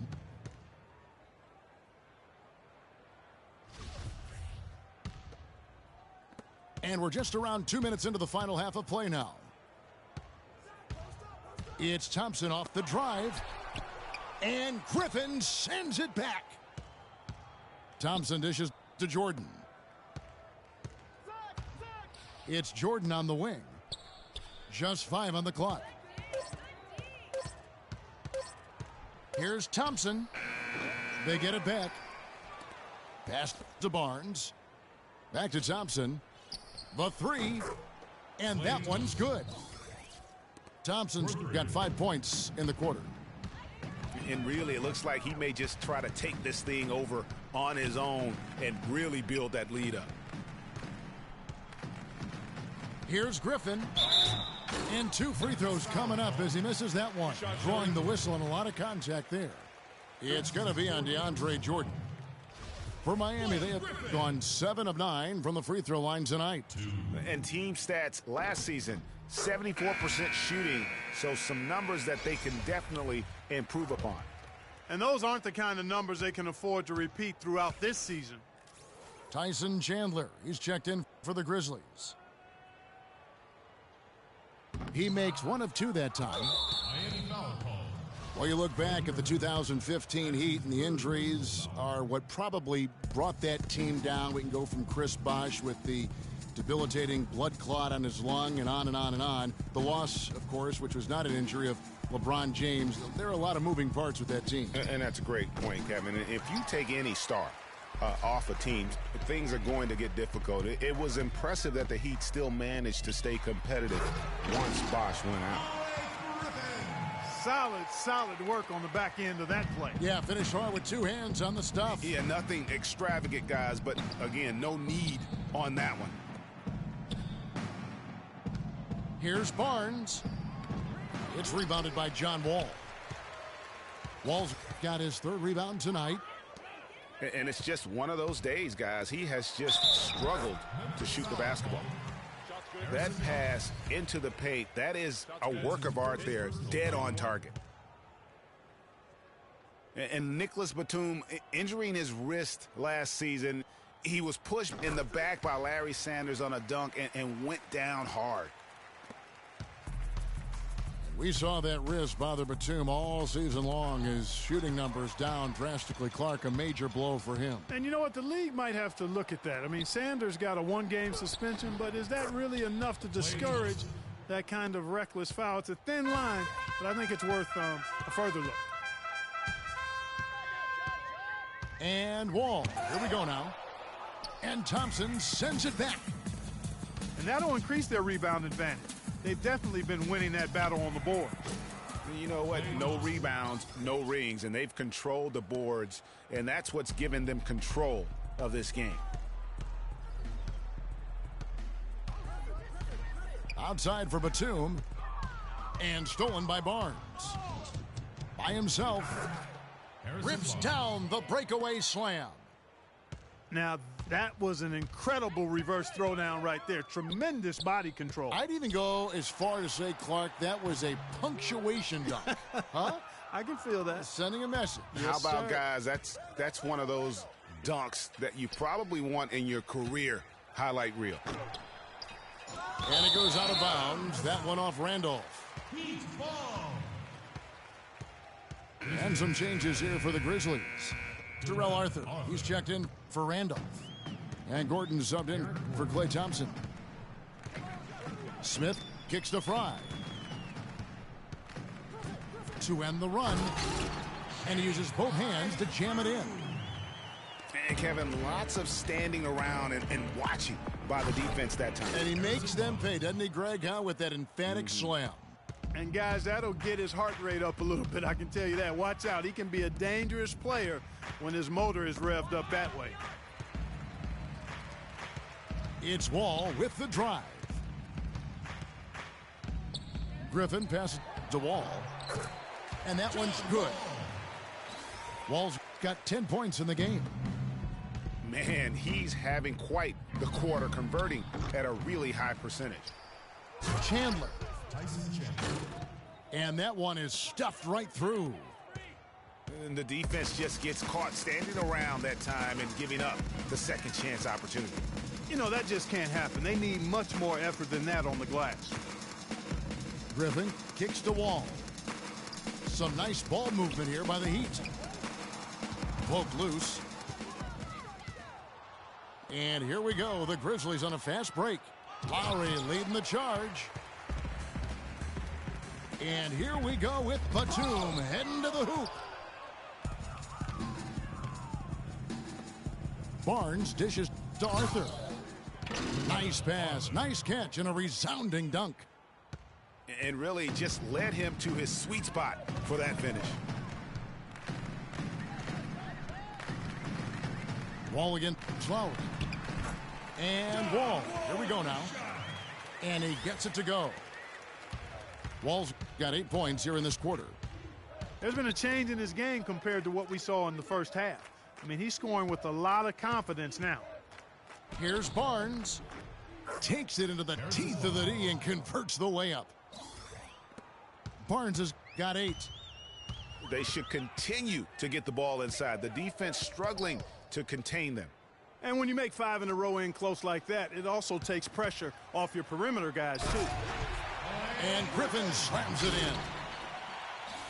And we're just around 2 minutes into the final half of play now. It's Thompson off the drive. And Griffin sends it back. Thompson dishes to Jordan. It's Jordan on the wing. Just 5 on the clock. Here's Thompson. They get it back. Pass to Barnes. Back to Thompson. The 3. And that one's good. Thompson's got 5 points in the quarter. And really, it looks like he may just try to take this thing over on his own and really build that lead up. Here's Griffin. And 2 free throws coming up as he misses that one. Drawing the whistle and a lot of contact there. It's going to be on DeAndre Jordan. For Miami, they have gone 7 of 9 from the free throw line tonight. And team stats last season, 74% shooting. So some numbers that they can definitely improve upon. And those aren't the kind of numbers they can afford to repeat throughout this season. Tyson Chandler, he's checked in for the Grizzlies. He makes 1 of 2 that time. Well, you look back at the 2015 Heat, and the injuries are what probably brought that team down. We can go from Chris Bosh with the debilitating blood clot on his lung and on and on and on. The loss, of course, which was not an injury, of LeBron James. There are a lot of moving parts with that team. And that's a great point, Kevin. If you take any star off a team, things are going to get difficult. It was impressive that the Heat still managed to stay competitive once Bosh went out. Solid work on the back end of that play. Yeah, finish hard with 2 hands on the stuff. Yeah, nothing extravagant, guys, but again, no need on that one. Here's Barnes. It's rebounded by John Wall. Wall's got his 3rd rebound tonight. And it's just one of those days, guys. He has just struggled to shoot the basketball. That pass into the paint, that is a work of art there, dead on target. And Nicholas Batum, injuring his wrist last season, he was pushed in the back by Larry Sanders on a dunk and went down hard. We saw that wrist bother Batum all season long. His shooting numbers down drastically. Clark, a major blow for him. And you know what? The league might have to look at that. I mean, Sanders got a 1-game suspension, but is that really enough to discourage that kind of reckless foul? It's a thin line, but I think it's worth a further look. And Wall. Here we go now. And Thompson sends it back. And that'll increase their rebound advantage. They've definitely been winning that battle on the board. You know what? No rebounds, no rings, and they've controlled the boards, and that's what's given them control of this game. Outside for Batum. And stolen by Barnes. By himself. Rips down the breakaway slam. Now, that was an incredible reverse throwdown right there. Tremendous body control. I'd even go as far to say, Clark, that was a punctuation dunk. Huh? I can feel that. Sending a message. How about, guys, that's one of those dunks that you probably want in your career highlight reel. And it goes out of bounds. That one off Randolph. And some changes here for the Grizzlies. Terrell Arthur, he's checked in for Randolph. And Gordon subbed in for Klay Thompson. Smith kicks to Fry. To end the run. And he uses both hands to jam it in. And Kevin, lots of standing around and watching by the defense that time. And he makes them pay, doesn't he, Greg, huh, with that emphatic slam. And, guys, that'll get his heart rate up a little bit, I can tell you that. Watch out. He can be a dangerous player when his motor is revved up that way. It's Wall with the drive. Griffin passes to Wall. And that one's good. Wall's got 10 points in the game. Man, he's having quite the quarter, converting at a really high percentage. Chandler. And that one is stuffed right through. And the defense just gets caught standing around that time and giving up the second chance opportunity. You know, that just can't happen. They need much more effort than that on the glass. Griffin kicks to Wall. Some nice ball movement here by the Heat. Poke loose. And here we go. The Grizzlies on a fast break. Lowry leading the charge. And here we go with Batum heading to the hoop. Barnes dishes to Arthur. Nice pass, nice catch, and a resounding dunk. And really just led him to his sweet spot for that finish. Wall again, Lowry. And Wall, here we go now. And he gets it to go. Wall's got 8 points here in this quarter. There's been a change in his game compared to what we saw in the first half. I mean, he's scoring with a lot of confidence now. Here's Barnes. Takes it into the teeth of the D and converts the layup. Barnes has got 8. They should continue to get the ball inside. The defense struggling to contain them. And when you make 5 in a row in close like that, it also takes pressure off your perimeter guys, too. And Griffin slams it in.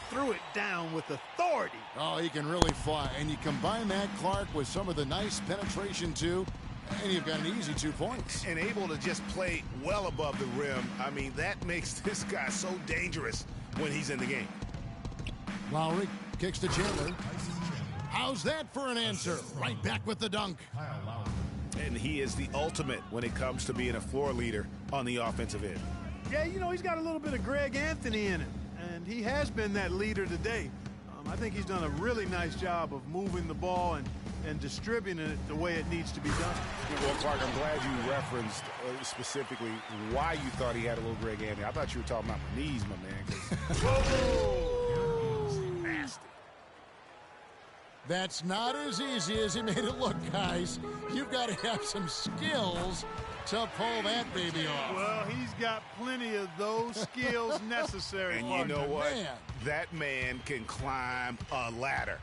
Threw it down with authority. Oh, he can really fly. And you combine that, Clark, with some of the nice penetration, too, and you've got an easy 2 points. And able to just play well above the rim. I mean, that makes this guy so dangerous when he's in the game. Lowry kicks to Chandler. How's that for an answer? Right back with the dunk. And he is the ultimate when it comes to being a floor leader on the offensive end. Yeah, you know, he's got a little bit of Greg Anthony in him, and he has been that leader today. I think he's done a really nice job of moving the ball and distributing it the way it needs to be done. Well, Clark, I'm glad you referenced specifically why you thought he had a little Greg Anthony. I thought you were talking about my knees, my man. Nasty. That's not as easy as he made it look, guys. You've got to have some skills to pull that baby off. Well, he's got plenty of those skills necessary. And you know what? Man. That man can climb a ladder.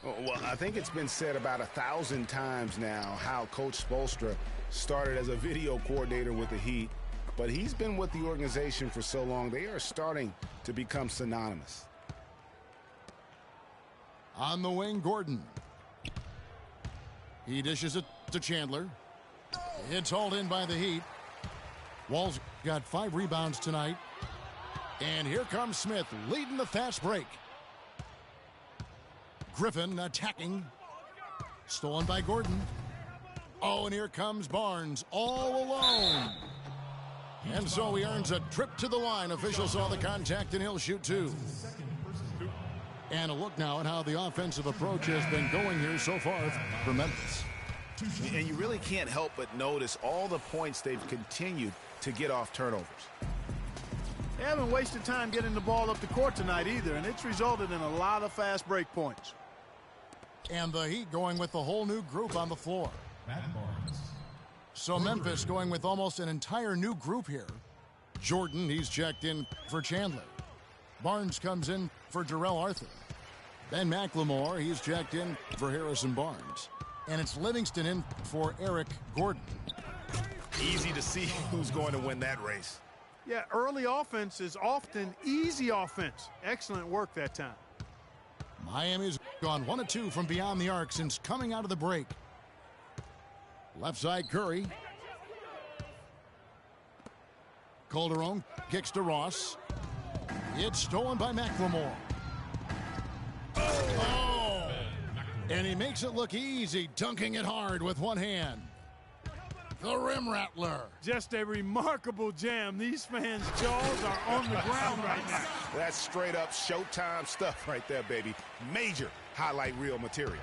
Well, I think it's been said about 1,000 times now how Coach Spoelstra started as a video coordinator with the Heat, but he's been with the organization for so long, they are starting to become synonymous. On the wing, Gordon. He dishes it to Chandler. It's hauled in by the Heat. Wall's got 5 rebounds tonight. And here comes Smith leading the fast break. Griffin attacking. Stolen by Gordon. Oh, and here comes Barnes all alone. And so he earns a trip to the line. Official saw the contact, and he'll shoot two. And a look now at how the offensive approach has been going here so far for Memphis. And you really can't help but notice all the points they've continued to get off turnovers. They haven't wasted time getting the ball up the court tonight either, and it's resulted in a lot of fast break points. And the Heat going with the whole new group on the floor. Matt Barnes. So Memphis going with almost an entire new group here. Jordan, he's checked in for Chandler. Barnes comes in for Jarrell Arthur. Ben McLemore, he's checked in for Harrison Barnes. And it's Livingston in for Eric Gordon. Easy to see who's going to win that race. Yeah, early offense is often easy offense. Excellent work that time. Miami's gone 1 of 2 from beyond the arc since coming out of the break. Left side Curry. Calderon kicks to Ross. It's stolen by McLemore. Oh! And he makes it look easy, dunking it hard with one hand. The rim rattler. Just a remarkable jam. These fans' jaws are on the ground right now. That's straight up Showtime stuff right there, baby. Major highlight reel material.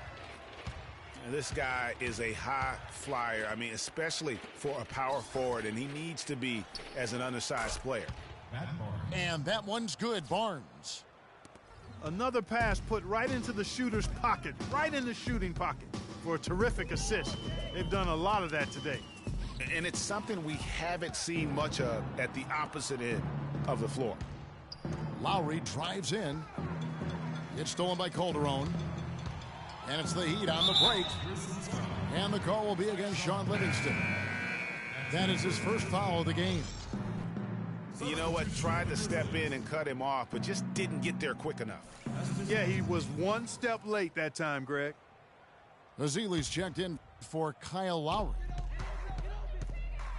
And this guy is a high flyer. I mean, especially for a power forward, and he needs to be as an undersized player. And that one's good, Barnes. Another pass put right into the shooter's pocket, right in the shooting pocket for a terrific assist. They've done a lot of that today. And it's something we haven't seen much of at the opposite end of the floor. Lowry drives in. It's stolen by Calderon. And it's the Heat on the break. And the call will be against Sean Livingston. That is his first foul of the game. You know what? Tried to step in and cut him off, but just didn't get there quick enough. Yeah, he was one step late that time, Greg. Azili's checked in for Kyle Lowry.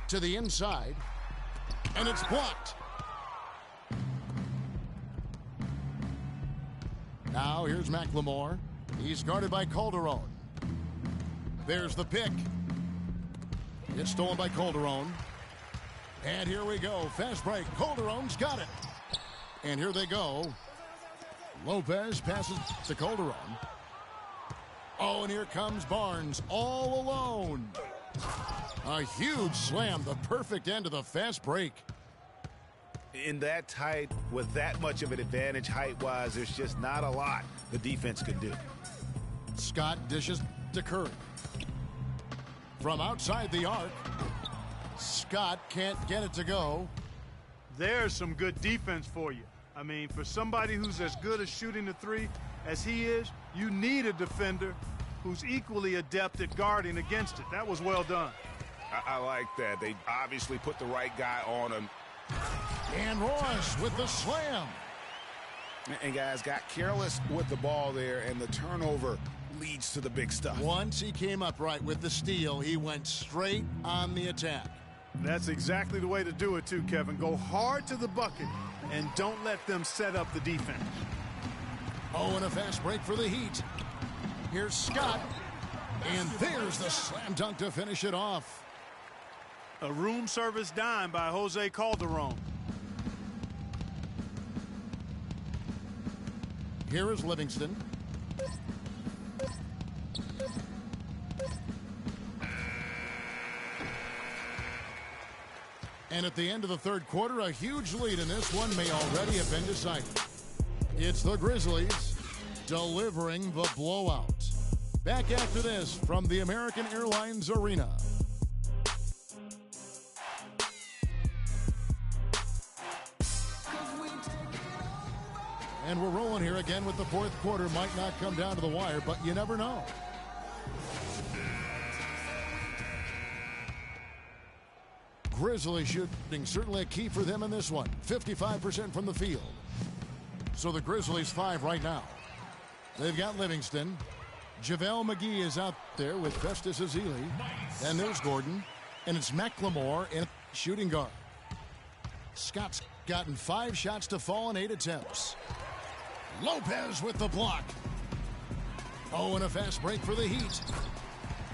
To the inside. And it's blocked. Now here's McLemore. He's guarded by Calderon. There's the pick. It's stolen by Calderon. And here we go. Fast break. Calderon's got it. And here they go. Lopez passes to Calderon. Oh, and here comes Barnes all alone. A huge slam. The perfect end of the fast break. In that tight, with that much of an advantage height-wise, there's just not a lot the defense can do. Scott dishes to Curry. From outside the arc, Scott can't get it to go. There's some good defense for you. I mean, for somebody who's as good at shooting the three as he is, you need a defender who's equally adept at guarding against it. That was well done. I like that. They obviously put the right guy on him. And Ross with the slam. And guys got careless with the ball there, and the turnover leads to the big stuff. Once he came up right with the steal, he went straight on the attack. That's exactly the way to do it too, Kevin. Go hard to the bucket and don't let them set up the defense. Oh, and a fast break for the Heat. Here's Scott. And there's the slam dunk to finish it off. A room service dime by Jose Calderon. Here is Livingston. And at the end of the third quarter, a huge lead in this one may already have been decided. It's the Grizzlies delivering the blowout. Back after this from the American Airlines Arena. And we're rolling here again with the fourth quarter. Might not come down to the wire, but you never know. Grizzly shooting certainly a key for them in this one. 55% from the field. So the Grizzlies 5 right now. They've got Livingston. JaVale McGee is out there with Festus Ezeli. And there's Gordon. And it's McLemore in shooting guard. Scott's gotten 5 shots to fall in 8 attempts. Lopez with the block. Oh, and a fast break for the Heat.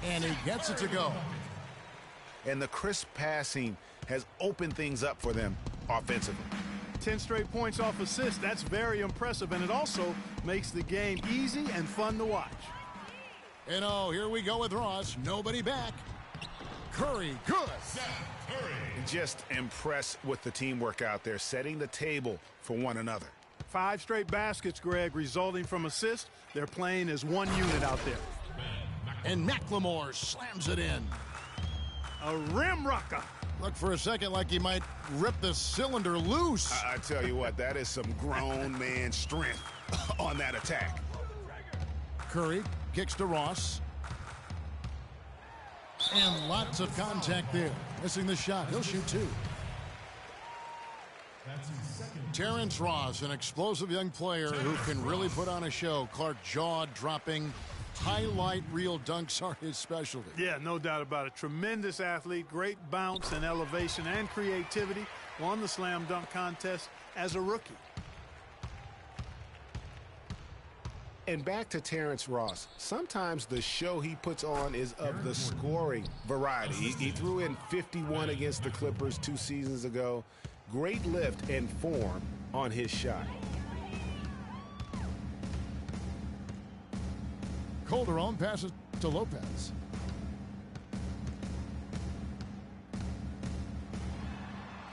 And he gets it to go. And the crisp passing has opened things up for them offensively. 10 straight points off assists. That's very impressive, and it also makes the game easy and fun to watch. And oh, here we go with Ross. Nobody back. Curry, good. Just impressed with the teamwork out there, setting the table for one another. 5 straight baskets, Greg, resulting from assists. They're playing as one unit out there. And McLemore slams it in. A rim rocker. Looked for a second like he might rip the cylinder loose. I tell you what, that is some grown man strength on that attack. Curry kicks to Ross. And lots of contact there. Missing the shot. He'll shoot 2. Terrence Ross, an explosive young player who can really put on a show. Clark, jaw-dropping, highlight reel dunks are his specialty. Yeah, no doubt about it. Tremendous athlete, great bounce and elevation and creativity. Won the slam dunk contest as a rookie. And back to Terrence Ross. Sometimes the show he puts on is of the scoring variety. He threw in 51 against the Clippers 2 seasons ago. Great lift and form on his shot. Calderon passes to Lopez.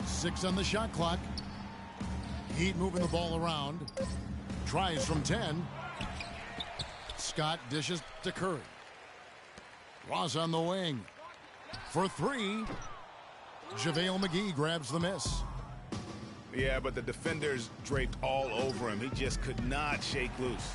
Six on the shot clock. Heat moving the ball around. Tries from 10. Scott dishes to Curry. Ross on the wing. For 3. JaVale McGee grabs the miss. Yeah, but the defenders draped all over him. He just could not shake loose.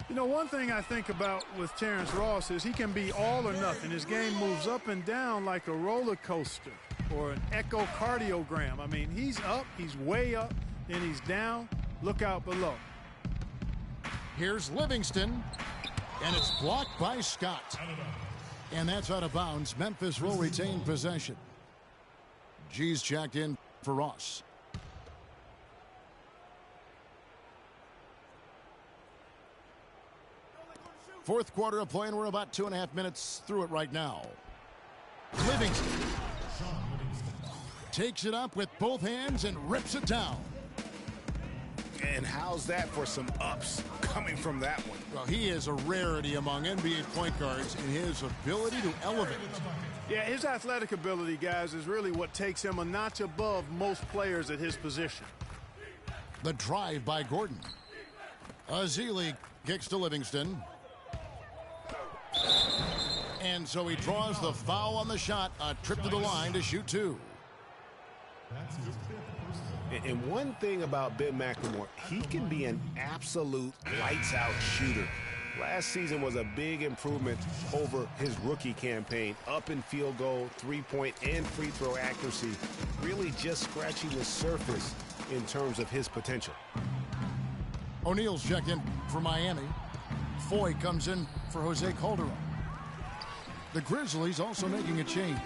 You know, one thing I think about with Terrence Ross is he can be all or nothing. His game moves up and down like a roller coaster or an echocardiogram. I mean, he's up, he's way up, and he's down. Look out below. Here's Livingston, and it's blocked by Scott. And that's out of bounds. Memphis will retain possession. G's checked in for Ross. Fourth quarter of play, and we're about 2.5 minutes through it right now. Livingston takes it up with both hands and rips it down. And how's that for some ups coming from that one? Well, he is a rarity among NBA point guards in his ability to elevate. Yeah, his athletic ability, guys, is really what takes him a notch above most players at his position. The drive by Gordon. Azili kicks to Livingston. And so he draws the foul on the shot. A trip to the line to shoot 2. And one thing about Ben McLemore, he can be an absolute lights-out shooter. Last season was a big improvement over his rookie campaign. Up in field goal, three-point, and free throw accuracy. Really just scratching the surface in terms of his potential. O'Neal's checked in for Miami. Foy comes in for Jose Calderon. The Grizzlies also making a change.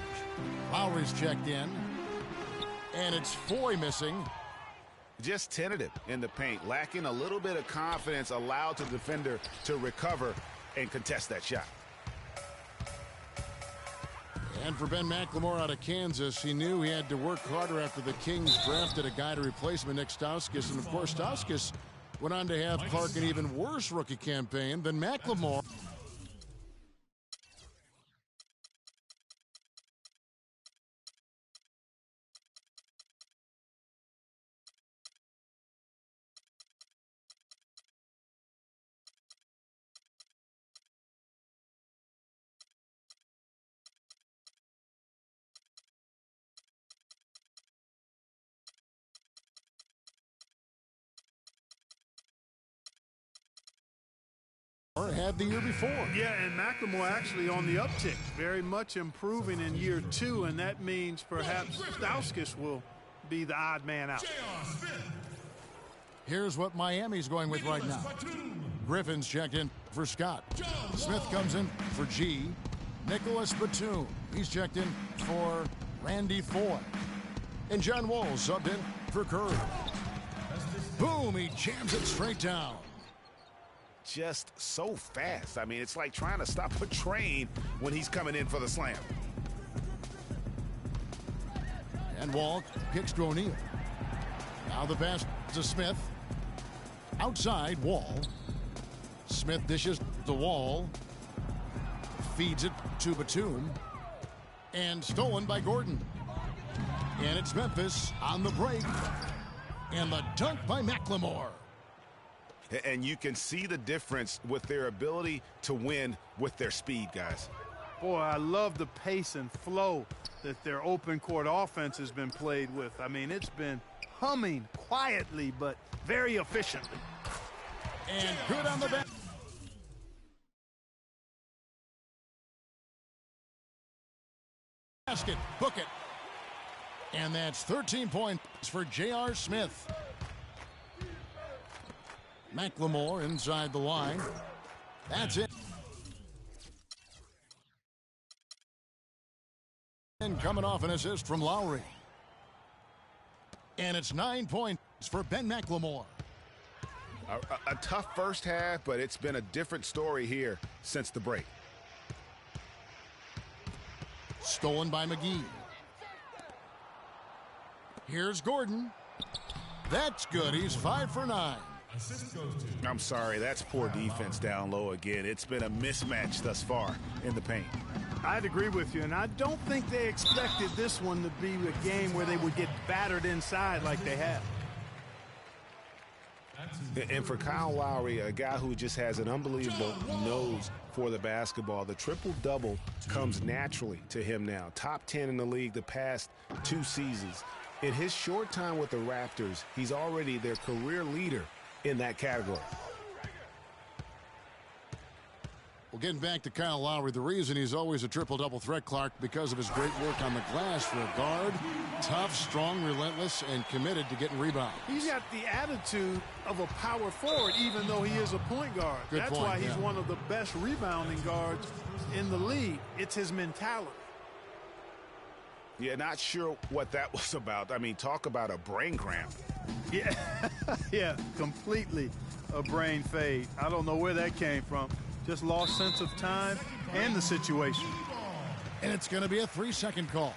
Lowry's checked in. And it's Foy missing. Just tentative in the paint, lacking a little bit of confidence, allowed the defender to recover and contest that shot. And for Ben McLemore out of Kansas, he knew he had to work harder after the Kings drafted a guy to replace him, Nick Stauskas. And, of course, Stauskas went on to have Clark an even worse rookie campaign than McLemore. Had the year before. Yeah, and McLemore actually on the uptick, very much improving in year 2, and that means perhaps Stauskas will be the odd man out. Here's what Miami's going with right now. Griffin's checked in for Scott. Smith comes in for G. Nicholas Batum, he's checked in for Randy Foy. And John Wall subbed in for Curry. Boom, he jams it straight down. just so fast. I mean, it's like trying to stop a train when he's coming in for the slam. And Wall kicks to O'Neal. Now the pass to Smith. Outside, Wall. Smith dishes the Wall. Feeds it to Batum. And stolen by Gordon. And it's Memphis on the break. And the dunk by McLemore. And you can see the difference with their ability to win with their speed, guys. Boy, I love the pace and flow that their open court offense has been played with. I mean, it's been humming quietly, but very efficiently. And good on the back. Basket, book it. And that's 13 points for J.R. Smith. McLemore inside the line. That's it. And coming off an assist from Lowry. And it's 9 points for Ben McLemore. A tough first half, but it's been a different story here since the break. Stolen by McGee. Here's Gordon. That's good. He's 5 for 9. Assist goes to. I'm sorry, that's poor defense down low again. It's been a mismatch thus far in the paint. I'd agree with you, and I don't think they expected this one to be a game where they would get battered inside like they have. And for Kyle Lowry, a guy who just has an unbelievable nose for the basketball, the triple-double comes naturally to him now. Top 10 in the league the past 2 seasons. In his short time with the Raptors, he's already their career leader in that category. Well, getting back to Kyle Lowry, the reason he's always a triple-double threat, Clark, because of his great work on the glass for a guard. Tough, strong, relentless, and committed to getting rebounds. He's got the attitude of a power forward, even though he is a point guard. That's why he's one of the best rebounding guards in the league. It's his mentality. Yeah, not sure what that was about. I mean, talk about a brain cramp. Yeah, yeah, completely a brain fade. I don't know where that came from. Just lost sense of time and the situation. And it's going to be a 3-second call.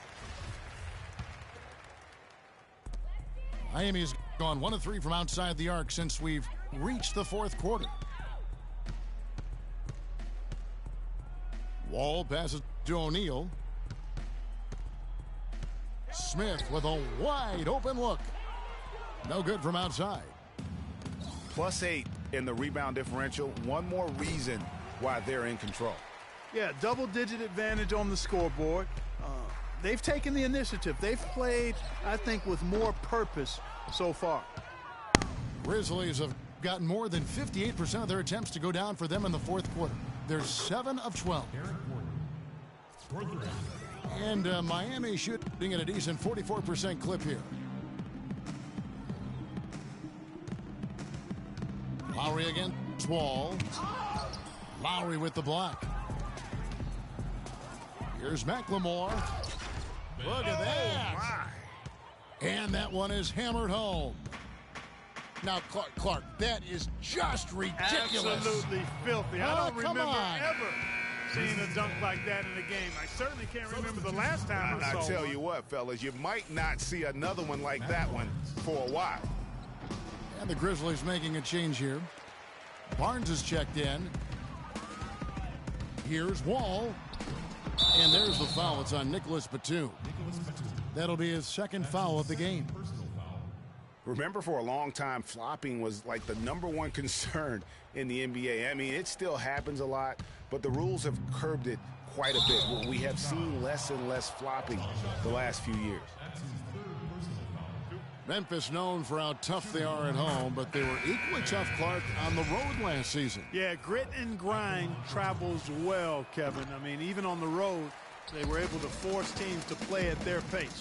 Miami's gone 1 of 3 from outside the arc since we've reached the 4th quarter. Wall passes to O'Neal. Smith with a wide open look. No good from outside. +8 in the rebound differential. One more reason why they're in control. Yeah, double-digit advantage on the scoreboard. They've taken the initiative. They've played, I think, with more purpose so far. Grizzlies have gotten more than 58% of their attempts to go down for them in the 4th quarter. They're 7 of 12. And Miami shooting at a decent 44% clip here. Lowry against Wall. Lowry with the block. Here's McLemore. Look at that. And that one is hammered home. Now, Clark, that is just ridiculous. Absolutely filthy. I don't remember ever seeing a dunk like that in a game. I certainly can't remember the last time I saw I tell one. you what, fellas, you might not see another one like that one for a while. And the Grizzlies making a change here. Barnes is checked in. Here's Wall. And there's the foul. It's on Nicholas Batum. That'll be his 2nd foul of the game. Remember, for a long time, flopping was like the #1 concern in the NBA. I mean, it still happens a lot, but the rules have curbed it quite a bit. We have seen less and less flopping the last few years. Memphis known for how tough they are at home, but they were equally tough, Clark, on the road last season. Yeah, grit and grind travels well, Kevin. I mean, even on the road, they were able to force teams to play at their pace.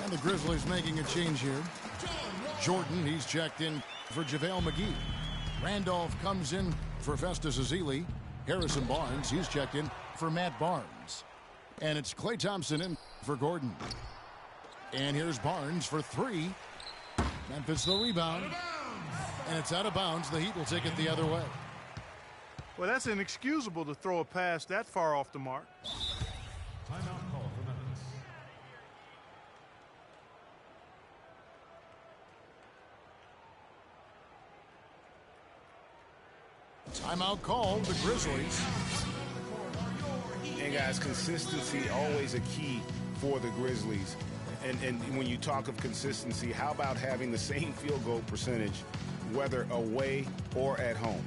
And the Grizzlies making a change here. Jordan, he's checked in for JaVale McGee. Randolph comes in for Festus Ezeli. Harrison Barnes, he's checked in for Matt Barnes. And it's Klay Thompson in for Gordon. And here's Barnes for 3. Memphis the rebound. And it's out of bounds. The Heat will take it the other way. Well, that's inexcusable to throw a pass that far off the mark. Timeout call for Memphis. Timeout called, the Grizzlies. And guys, consistency always a key for the Grizzlies. And when you talk of consistency, how about having the same field goal percentage, whether away or at home?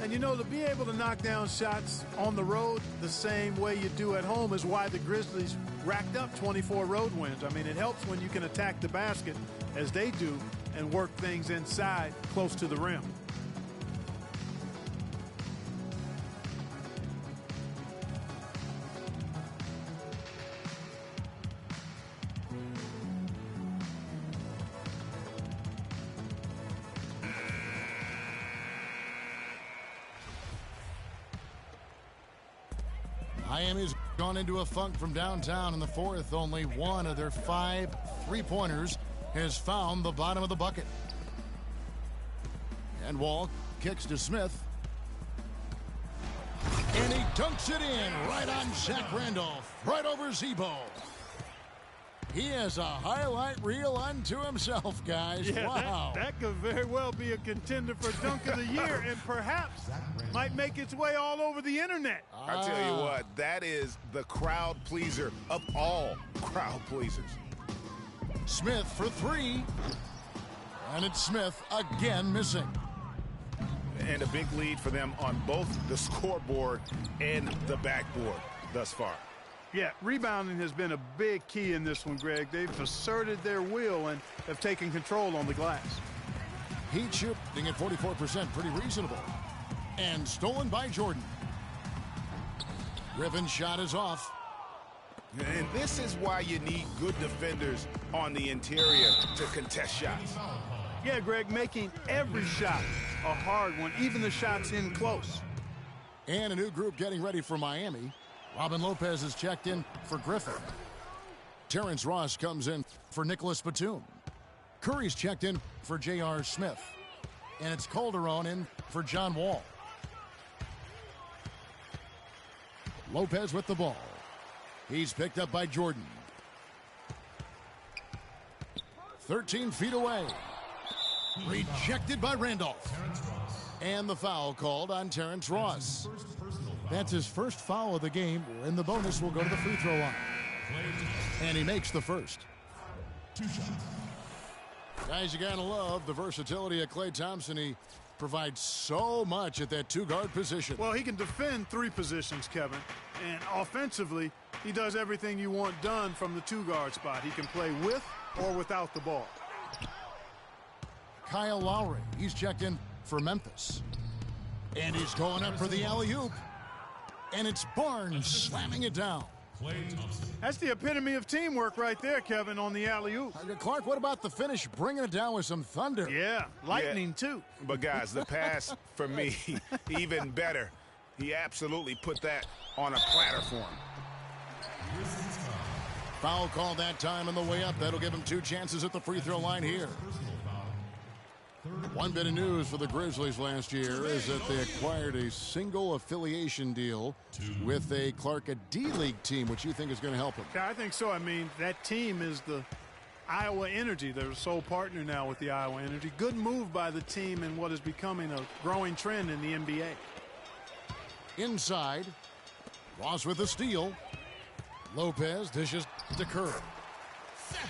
And you know, to be able to knock down shots on the road the same way you do at home is why the Grizzlies racked up 24 road wins. I mean, it helps when you can attack the basket as they do and work things inside close to the rim. Miami's gone into a funk from downtown in the fourth. Only one of their 5 3-pointers has found the bottom of the bucket. And Wall kicks to Smith. And he dunks it in right on Zach Randolph, right over Zebo. He has a highlight reel unto himself, guys. Yeah, wow. that could very well be a contender for Dunk of the Year and perhaps might make its way all over the internet. I tell you what, that is the crowd pleaser of all crowd pleasers. Smith for 3. And it's Smith again missing. And a big lead for them on both the scoreboard and the backboard thus far. Yeah, rebounding has been a big key in this one, Greg. They've asserted their will and have taken control on the glass. Heat shooting at 44%, pretty reasonable. And stolen by Jordan. Griffin's shot is off. And this is why you need good defenders on the interior to contest shots. Yeah, Greg, making every shot a hard one, even the shots in close. And a new group getting ready for Miami. Robin Lopez is checked in for Griffin. Terrence Ross comes in for Nicholas Batum. Curry's checked in for J.R. Smith. And it's Calderon in for John Wall. Lopez with the ball. He's picked up by Jordan. 13 feet away. Rejected by Randolph. And the foul called on Terrence Ross. That's his first foul of the game, and the bonus will go to the free throw line. And he makes the first. 2 shots. Guys, you gotta love the versatility of Klay Thompson. He provides so much at that 2-guard position. Well, he can defend 3 positions, Kevin. And offensively, he does everything you want done from the 2-guard spot. He can play with or without the ball. Kyle Lowry, he's checked in for Memphis. And he's going up for the alley-oop. And it's Barnes slamming it down. Klay Thompson. That's the epitome of teamwork right there, Kevin, on the alley-oop. Clark, what about the finish? Bringing it down with some thunder. Yeah, lightning too. But guys, the pass for me, even better. He absolutely put that on a platter for him. Foul call that time on the way up. That'll give him 2 chances at the free throw line here. One bit of news for the Grizzlies last year is that they acquired a single affiliation deal with a Clark, a D-League team, which you think is going to help them. Yeah, I think so. I mean, that team is the Iowa Energy. They're a sole partner now with the Iowa Energy. Good move by the team in what is becoming a growing trend in the NBA. Inside, Ross with a steal. Lopez dishes to Curry.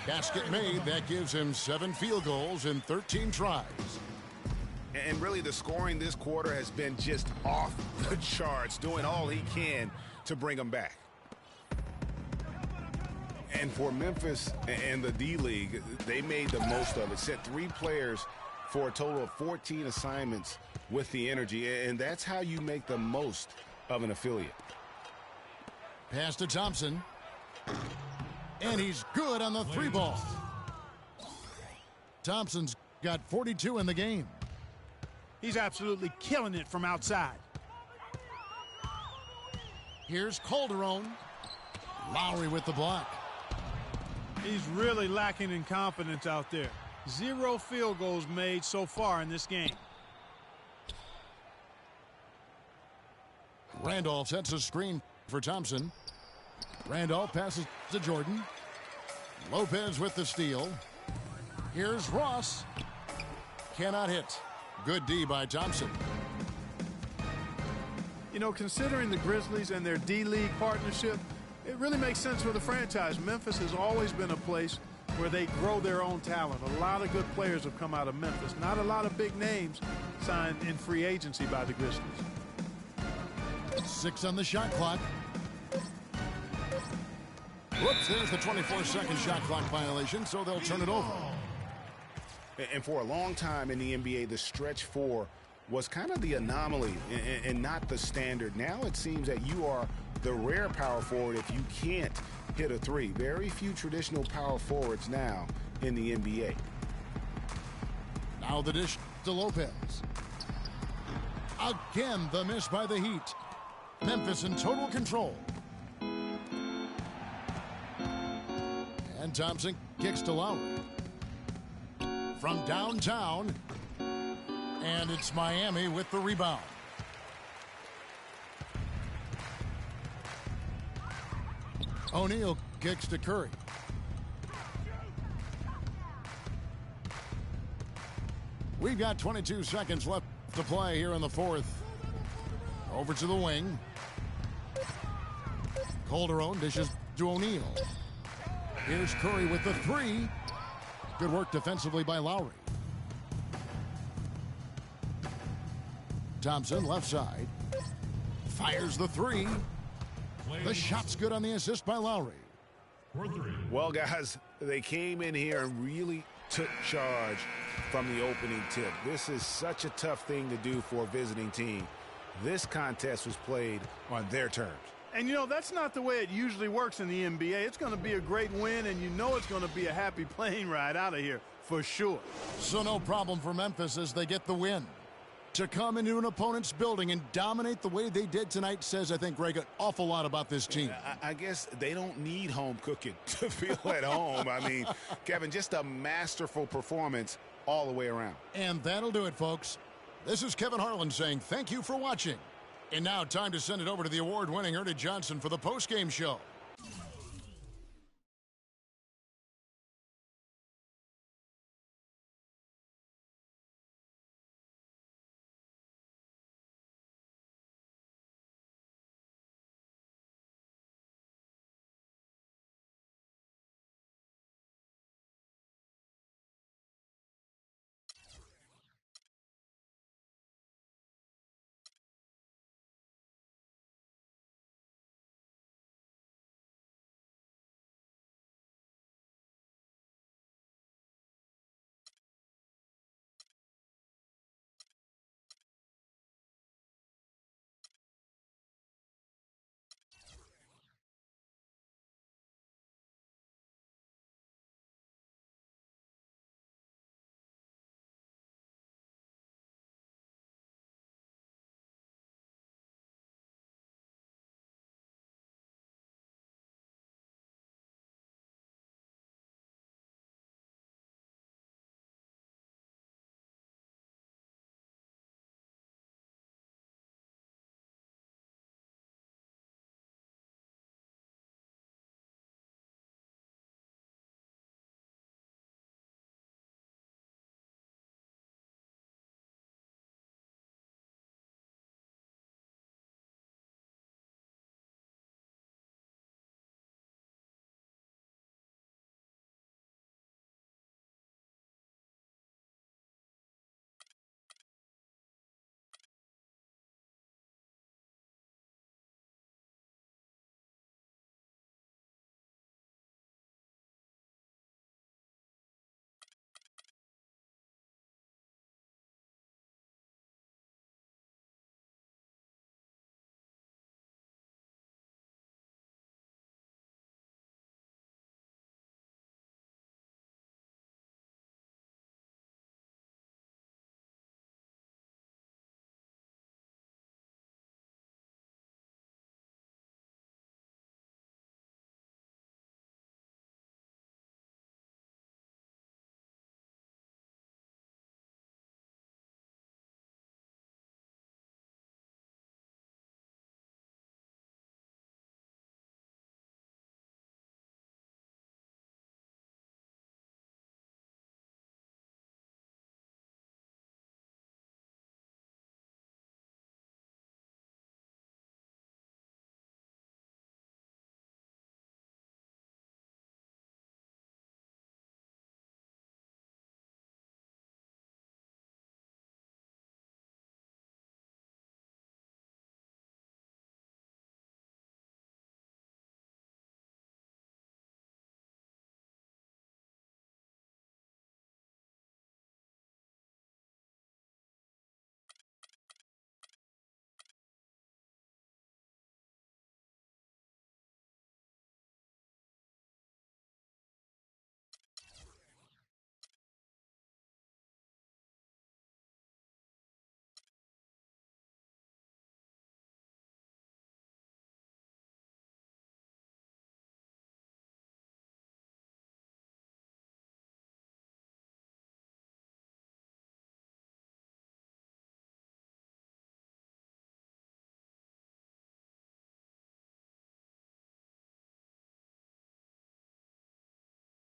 Basket made. That gives him 7 field goals in 13 tries. And really, the scoring this quarter has been just off the charts, doing all he can to bring them back. And for Memphis and the D-League, they made the most of it. Set 3 players for a total of 14 assignments with the Energy. And that's how you make the most of an affiliate. Pass to Thompson. And he's good on the 3 ball. Thompson's got 42 in the game. He's absolutely killing it from outside. Here's Calderon. Lowry with the block. He's really lacking in confidence out there. 0 field goals made so far in this game. Randolph sets a screen for Thompson. Randolph passes to Jordan. Lopez with the steal. Here's Ross. Cannot hit. Good D by Thompson. You know, considering the Grizzlies and their D-League partnership, it really makes sense for the franchise. Memphis has always been a place where they grow their own talent. A lot of good players have come out of Memphis. Not a lot of big names signed in free agency by the Grizzlies. 6 on the shot clock. Whoops, there's the 24-second shot clock violation, so they'll turn it over. And for a long time in the NBA, the stretch 4 was kind of the anomaly and not the standard. Now it seems that you are the rare power forward if you can't hit a 3. Very few traditional power forwards now in the NBA. Now the dish to Lopez. Again, the miss by the Heat. Memphis in total control. And Thompson kicks to Lowry. From downtown. And it's Miami with the rebound. O'Neal kicks to Curry. We've got 22 seconds left to play here in the 4th. Over to the wing. Calderon dishes to O'Neal. Here's Curry with the 3. Good work defensively by Lowry. Thompson left side. Fires the 3. The shot's good on the assist by Lowry. Well, guys, they came in here and really took charge from the opening tip. This is such a tough thing to do for a visiting team. This contest was played on their terms. And, you know, that's not the way it usually works in the NBA. It's going to be a great win, and you know it's going to be a happy plane ride out of here for sure. So no problem for Memphis as they get the win. To come into an opponent's building and dominate the way they did tonight says, I think, Greg, an awful lot about this team. I guess they don't need home cooking to feel at home. I mean, Kevin, just a masterful performance all the way around. And that'll do it, folks. This is Kevin Harlan saying thank you for watching. And now time to send it over to the award-winning Ernie Johnson for the postgame show.